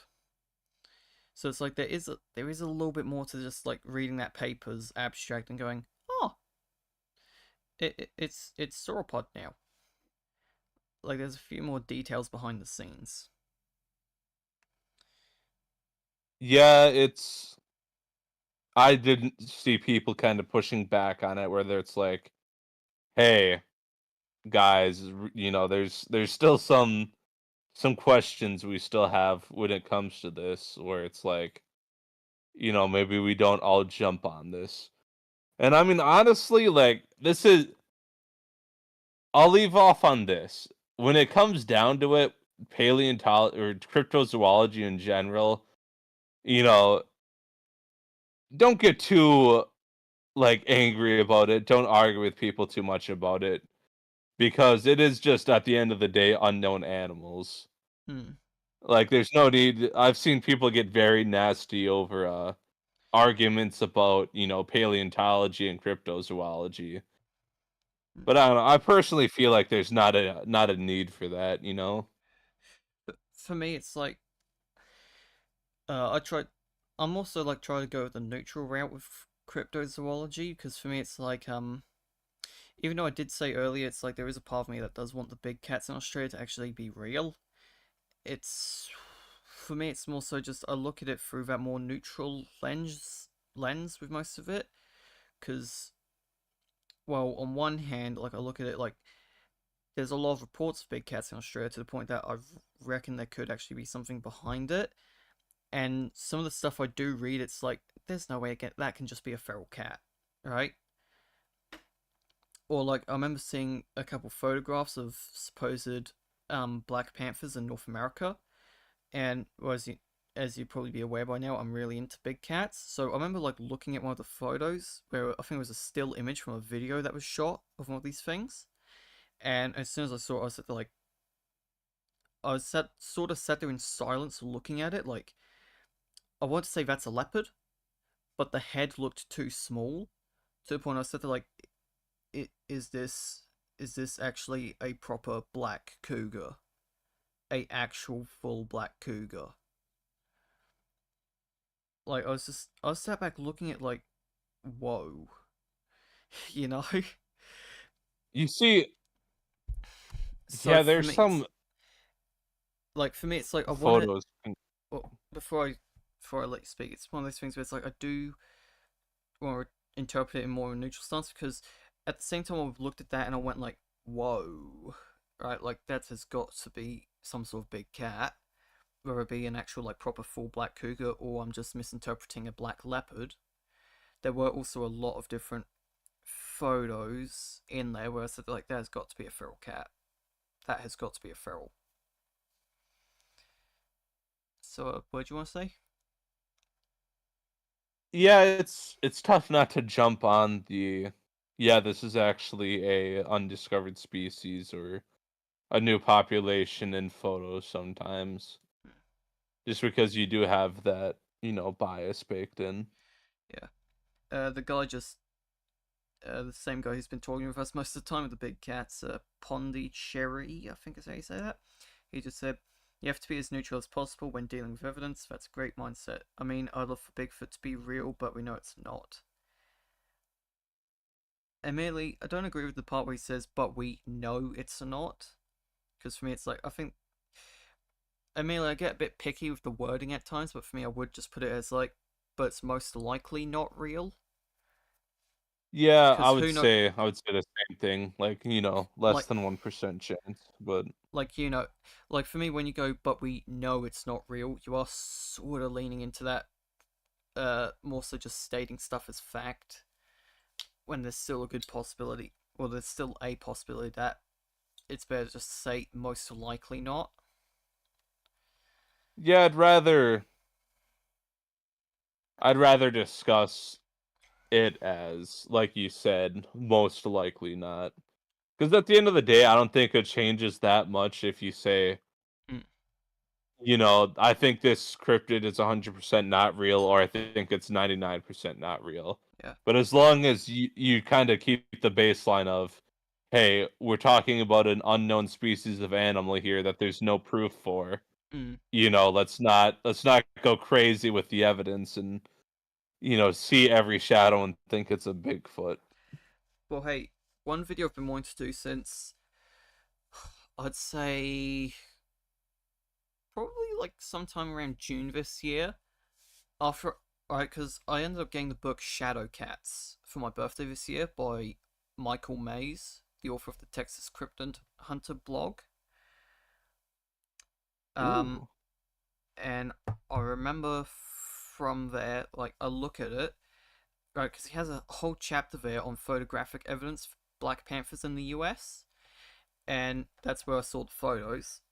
So it's like there is a little bit more to just like reading that paper's abstract and going, oh, it's sauropod now. like there's a few more details behind the scenes. Yeah, I didn't see people kind of pushing back on it, whether it's like, hey, guys, there's still some questions we still have when it comes to this, where it's like, maybe we don't all jump on this. And I mean, honestly, like, I'll leave off on this. When it comes down to it, paleontology or cryptozoology in general, you know, don't get too like angry about it. Don't argue with people too much about it because it is just at the end of the day unknown animals. Hmm. Like there's no need. I've seen people get very nasty over arguments about, paleontology and cryptozoology. Hmm. But I don't know. I personally feel like there's not a need for that. But for me, it's like I tried. I'm also like trying to go the neutral route with cryptozoology because for me, it's like even though I did say earlier, it's like there is a part of me that does want the big cats in Australia to actually be real. It's for me, it's more so just I look at it through that more neutral lens with most of it because well, on one hand, like I look at it like there's a lot of reports of big cats in Australia to the point that I reckon there could actually be something behind it. And some of the stuff I do read, it's like there's no way that can just be a feral cat, right? Or like I remember seeing a couple photographs of supposed black panthers in North America, and as you probably be aware by now, I'm really into big cats. So I remember like looking at one of the photos where I think it was a still image from a video that was shot of one of these things, and as soon as I saw it, I was like, sort of sat there in silence looking at it. Like I want to say that's a leopard, but the head looked too small to the point I was sat there like, is this actually a proper black cougar, a actual full black cougar? Like I was sat back looking at like, whoa, you know. You see, So yeah, for there's me, some it's like I want to. photos. Well, before I let you speak, it's one of those things where it's like I do want to interpret it in more of a neutral stance because at the same time I've looked at that and I went like, whoa, right? Like that has got to be some sort of big cat, whether it be an actual like proper full black cougar or I'm just misinterpreting a black leopard. There were also a lot of different photos in there where I said like that has got to be a feral cat. That has got to be a feral. So what do you want to say? Yeah, it's tough not to jump on yeah, this is actually a undiscovered species or a new population in photos sometimes. Just because you do have that, bias baked in. Yeah. The guy just the same guy who's been talking with us most of the time with the big cats, Pondicherry, I think is how you say that. He just said, you have to be as neutral as possible when dealing with evidence. That's a great mindset. I mean, I'd love for Bigfoot to be real, but we know it's not. Admittedly, I don't agree with the part where he says, but we know it's not. Because for me, it's like, I think, admittedly, I get a bit picky with the wording at times, but for me, I would just put it as like, but it's most likely not real. Yeah, Because who knows, I would say the same thing. Like, less like, than 1% chance. But like you know, like for me when you go but we know it's not real, you are sort of leaning into that more so just stating stuff as fact when there's still a good possibility, well there's still a possibility that it's better just to say most likely not. yeah, I'd rather discuss it as, like you said, most likely not. Because at the end of the day, I don't think it changes that much if you say, Mm, I think this cryptid is 100% not real, or I think it's 99% not real. yeah. But as long as you kind of keep the baseline of, hey, we're talking about an unknown species of animal here that there's no proof for. Mm. Let's not go crazy with the evidence and see every shadow and think it's a Bigfoot. Well hey, one video I've been wanting to do since I'd say probably like sometime around June this year. After, right, because I ended up getting the book Shadow Cats for my birthday this year by Michael Mays, the author of the Texas Crypt Hunter blog. Um, Ooh. and I remember from there, like, I look at it, right, because he has a whole chapter there on photographic evidence for Black Panthers in the US, and that's where I saw the photos.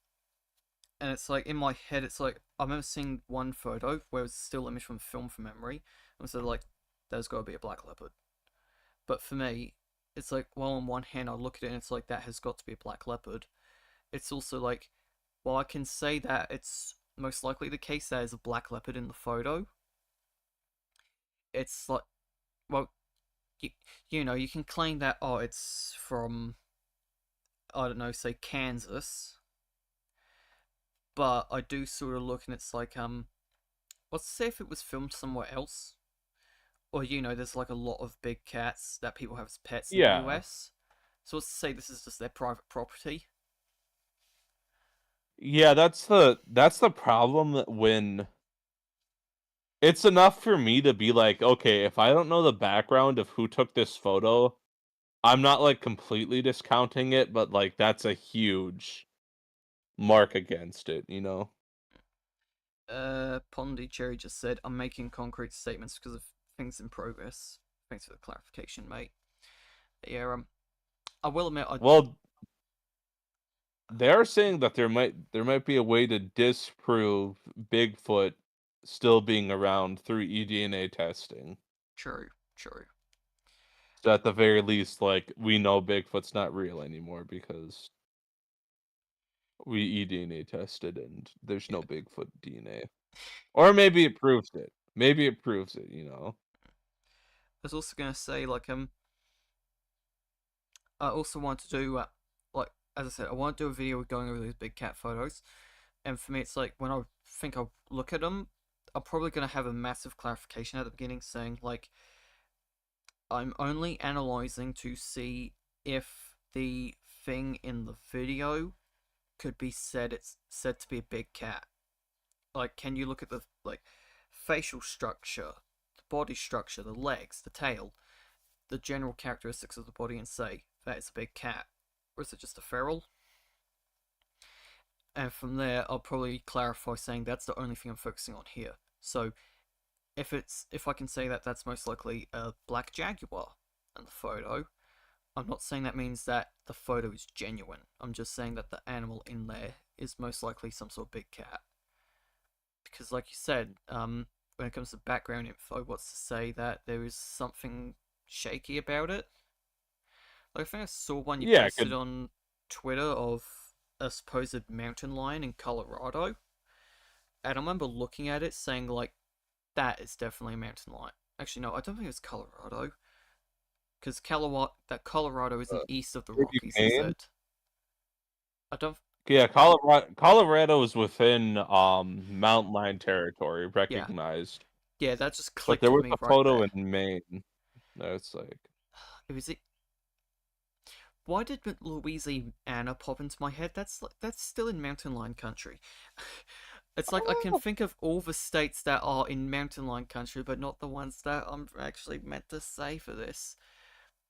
And it's like, in my head, it's like, I remember seeing one photo where it was a still image from film from memory, and so like, there's got to be a black leopard. But for me, it's like, well, on one hand, I look at it and it's like, that has got to be a black leopard. It's also like, well, I can say that it's most likely the case that is a black leopard in the photo. It's like, well, you, you know, you can claim that, oh, it's from, I don't know, say Kansas. But I do sort of look and it's like, let's say if it was filmed somewhere else. Or, you know, there's like a lot of big cats that people have as pets in the Yeah. US. So let's say this is just their private property. Yeah, that's the problem when it's enough for me to be like, okay, if I don't know the background of who took this photo, I'm not like completely discounting it, but like that's a huge mark against it, you know? Pondicherry just said, I'm making concrete statements because of things in progress. Thanks for the clarification, mate. Yeah, I will admit, Well, they're saying that there might be a way to disprove Bigfoot still being around through eDNA testing. true, true. So at the very least, like we know Bigfoot's not real anymore because we eDNA tested and there's Yeah. no Bigfoot DNA. Or maybe it proves it. Maybe it proves it, you know. I was also gonna say, like, I also want to do, like, as I said, I want to do a video going over these big cat photos. And for me, it's like, when I think I'll look at them, I'm probably gonna have a massive clarification at the beginning saying, like, I'm only analyzing to see if the thing in the video could be said it's said to be a big cat. Like, can you look at the like facial structure, the body structure, the legs, the tail, the general characteristics of the body, and say that is a big cat, or is it just a feral? And from there, I'll probably clarify saying that's the only thing I'm focusing on here. So if I can say that that's most likely a black jaguar in the photo, I'm not saying that means that the photo is genuine. I'm just saying that the animal in there is most likely some sort of big cat. Because, like you said, when it comes to background info, what's to say that there is something shaky about it? Like, I think I saw one you Yeah, it posted could on Twitter of a supposed mountain lion in Colorado, and I remember looking at it saying, like, that is definitely a mountain lion. Actually, no, I don't think it's Colorado. Because Colorado isn't east of the maybe Rockies, is Maine. it? I don't. Yeah, Colorado is within mountain lion territory, Yeah, recognized. yeah, that just But clicked there with was me a right photo there. in Maine. That's like It was it. Why did Louisiana pop into my head? That's still in mountain lion country. It's like I can oh, think of all the states that are in mountain lion country, but not the ones that I'm actually meant to say for this.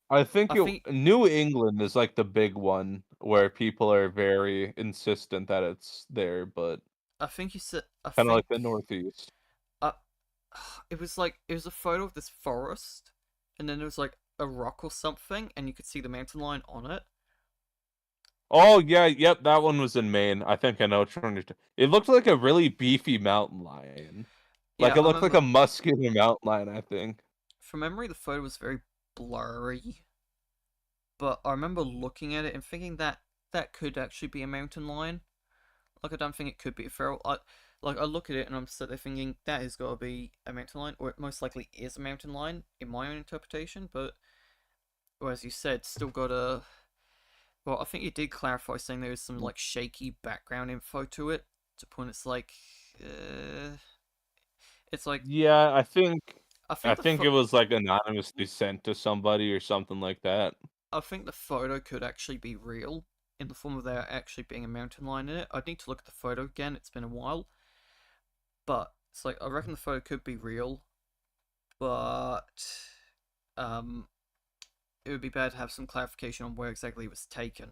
I think I think New England is like the big one I, where people are very insistent that it's there, but I think you said I kind of think like the Northeast. uh, it was like it was a photo of this forest, and then there was like a rock or something, and you could see the mountain lion on it. Oh yeah, yep, that one was in Maine. I think I know which one it looked like a really beefy mountain lion. Like Yeah, it I looked like remember a muscular mountain lion, I think. from memory the photo was very blurry, but I remember looking at it and thinking that that could actually be a mountain lion. Like, I don't think it could be a feral. I look at it and I'm sort of thinking that has got to be a mountain lion, or it most likely is a mountain lion in my own interpretation. But well, as you said, still got a. Well, I think you did clarify saying there was some like shaky background info to it. To point, uh, it's like Yeah, I I think the think it was like anonymously sent to somebody or something like that. I think the photo could actually be real, in the form of there actually being a mountain lion in it. I'd need to look at the photo again. It's been a while, but it's like I reckon the photo could be real, but um, it would be better to have some clarification on where exactly it was taken.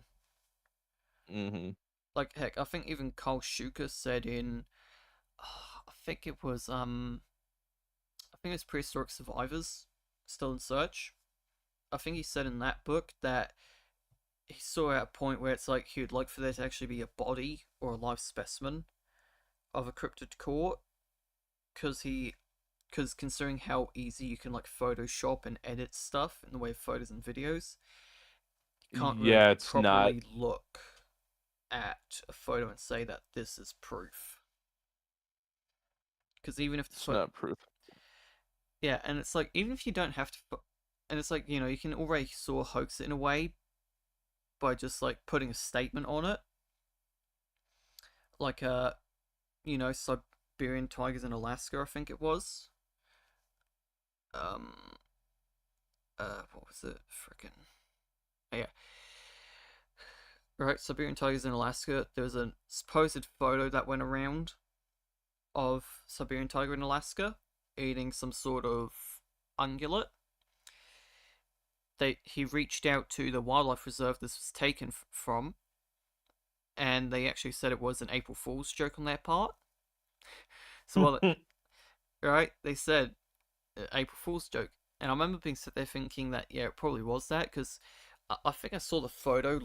Mm-hmm. Like heck, I think even Carl Schuker said in, I think it was I think it's Prehistoric Survivors, Still in Search. I think he said in that book that he saw at a point where it's like he would like for there to actually be a body or a live specimen of a cryptid core, because considering how easy you can like Photoshop and edit stuff in the way of photos and videos, you can't really Yeah, it's not. properly look at a photo and say that this is proof. Because even if the It's not proof. yeah, and it's like even if you don't have to, and it's like you can already sort of hoax it in a way by just like putting a statement on it, like Siberian tigers in Alaska, I think it was. Um, what was it? Freaking yeah. Right, Siberian tigers in Alaska. There was a supposed photo that went around of Siberian tiger in Alaska eating some sort of ungulate. He reached out to the wildlife reserve this was taken from, and they actually said it was an April Fool's joke on their part. So right, they said April Fool's joke, and I remember being sit there thinking that yeah, it probably was that because I think I saw the photo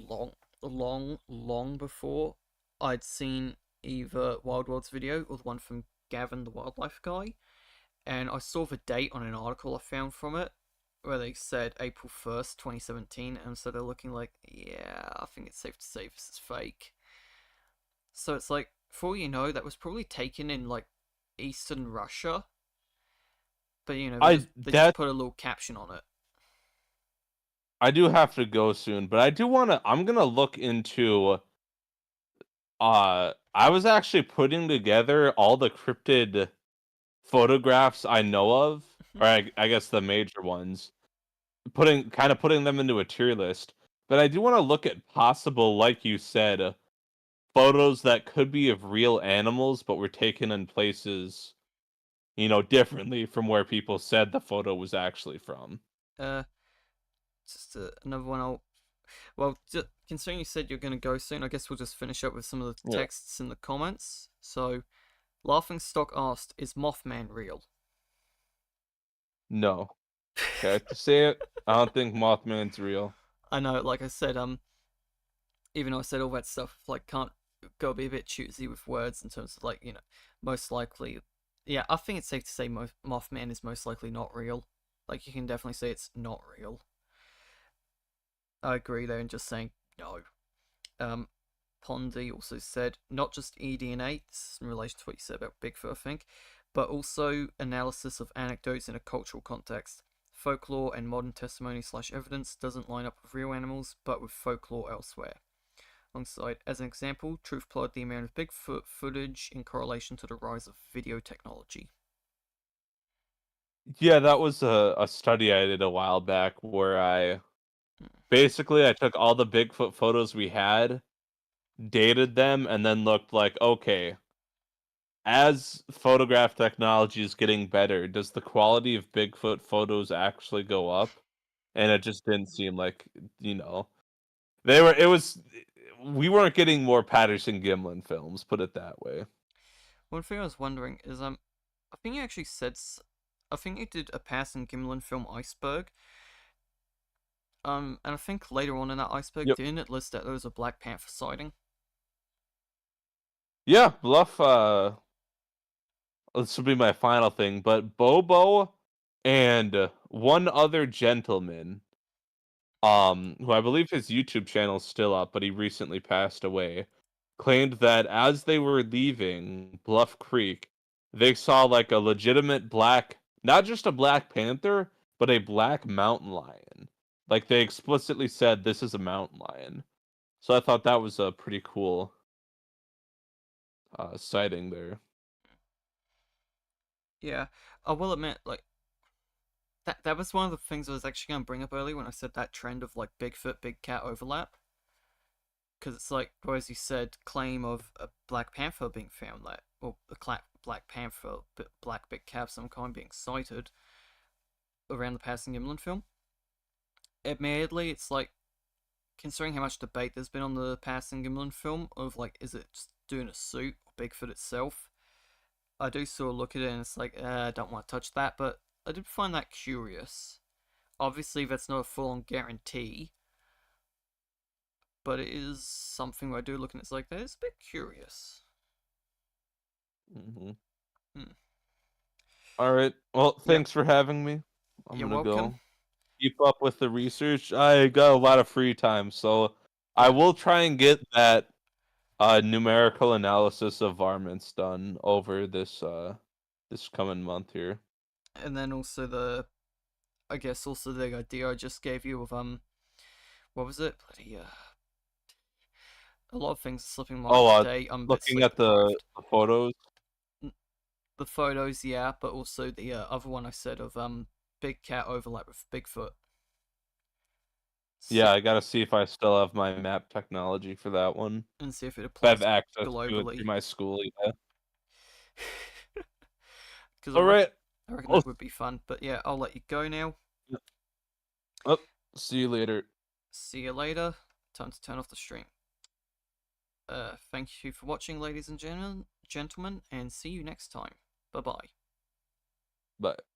long before I'd seen either Wild World's video or the one from Gavin, the wildlife guy, and I saw the date on an article I found from it where they said April 1st, 2017, and so they're looking like, yeah, I think it's safe to say this is fake. So it's like, for all you know, that was probably taken in like Eastern Russia, but they just put a little caption on it. I do have to go soon, but I'm gonna look into I was actually putting together all the cryptid photographs I know of, or I guess the major ones, putting them into a tier list. But I do want to look at possible, like you said, photos that could be of real animals, but were taken in places, differently from where people said the photo was actually from. Uh, just another one. Well, considering you said you're going to go soon, I guess we'll just finish up with some of the Yeah. texts in the comments. So, Laughingstock asked, "Is Mothman real?" No. Okay, to say it, I don't think Mothman's real. I know, like I said, even though I said all that stuff, like can't go be a bit choosy with words in terms of like most likely. Yeah, I think it's safe to say Mothman is most likely not real. Like you can definitely say it's not real. I agree there, and just saying no. Pondy also said not just eDNA, this is in relation to what you said about Bigfoot, I think, but also analysis of anecdotes in a cultural context. Folklore and modern testimony / evidence doesn't line up with real animals, but with folklore elsewhere. Alongside, as an example, Truth plotted the amount of Bigfoot footage in correlation to the rise of video technology. Yeah, that was a study I did a while back where I took all the Bigfoot photos we had, dated them, and then looked like, okay, as photograph technology is getting better, does the quality of Bigfoot photos actually go up? And it just didn't seem like, you know, they were. It was. We weren't getting more Patterson Gimlin films. Put it that way. One thing I was wondering is I think you actually said I think you did a Patterson Gimlin film Iceberg. And I think later on in that Iceberg, Yep. didn't it list that there was a Black Panther sighting? Yeah, Bluff. This will be my final thing, but Bobo and one other gentleman, who I believe his YouTube channel is still up, but he recently passed away, claimed that as they were leaving Bluff Creek, they saw like a legitimate not just a Black Panther, but a black mountain lion. Like they explicitly said, this is a mountain lion. So I thought that was a pretty cool sighting there. Yeah, I will admit, like that was one of the things I was actually going to bring up earlier when I said that trend of like Bigfoot, big cat overlap. because it's like, well, as you said, claim of a Black Panther being found, like, or a Black Panther, Black Big Cat of some kind being sighted around the passing Gimlin film. Admittedly, it's like, considering how much debate there's been on the passing Gimlin film of like, is it just doing a suit or Bigfoot itself? I do sort of look at it and it's like, I don't want to touch that, but I did find that curious. Obviously, that's not a full-on guarantee, but it is something where I do look and it's like, that is a bit curious. Mm-hmm. Hmm. All right. Well, Yep. thanks for having me. I'm You're gonna welcome. go keep up with the research. I got a lot of free time, so I Yep. will try and get that numerical analysis of varmints done over this coming month here. And then also I guess also the idea I just gave you of what was it? Bloody a lot of things are slipping my mind today. I'm a bit Looking sleep at deprived. the photos. The photos, yeah, but also the other one I said of Big Cat overlap with Bigfoot. Yeah, See, I gotta see if I still have my map technology for that one. and see if it If I have applies access to it through globally. my school, yeah. Because All right. I reckon Well, that would be fun. But yeah, I'll let you go now. oh, see you later. See you later. Time to turn off the stream. Thank you for watching, ladies and gentlemen, and see you next time. Bye bye. Bye.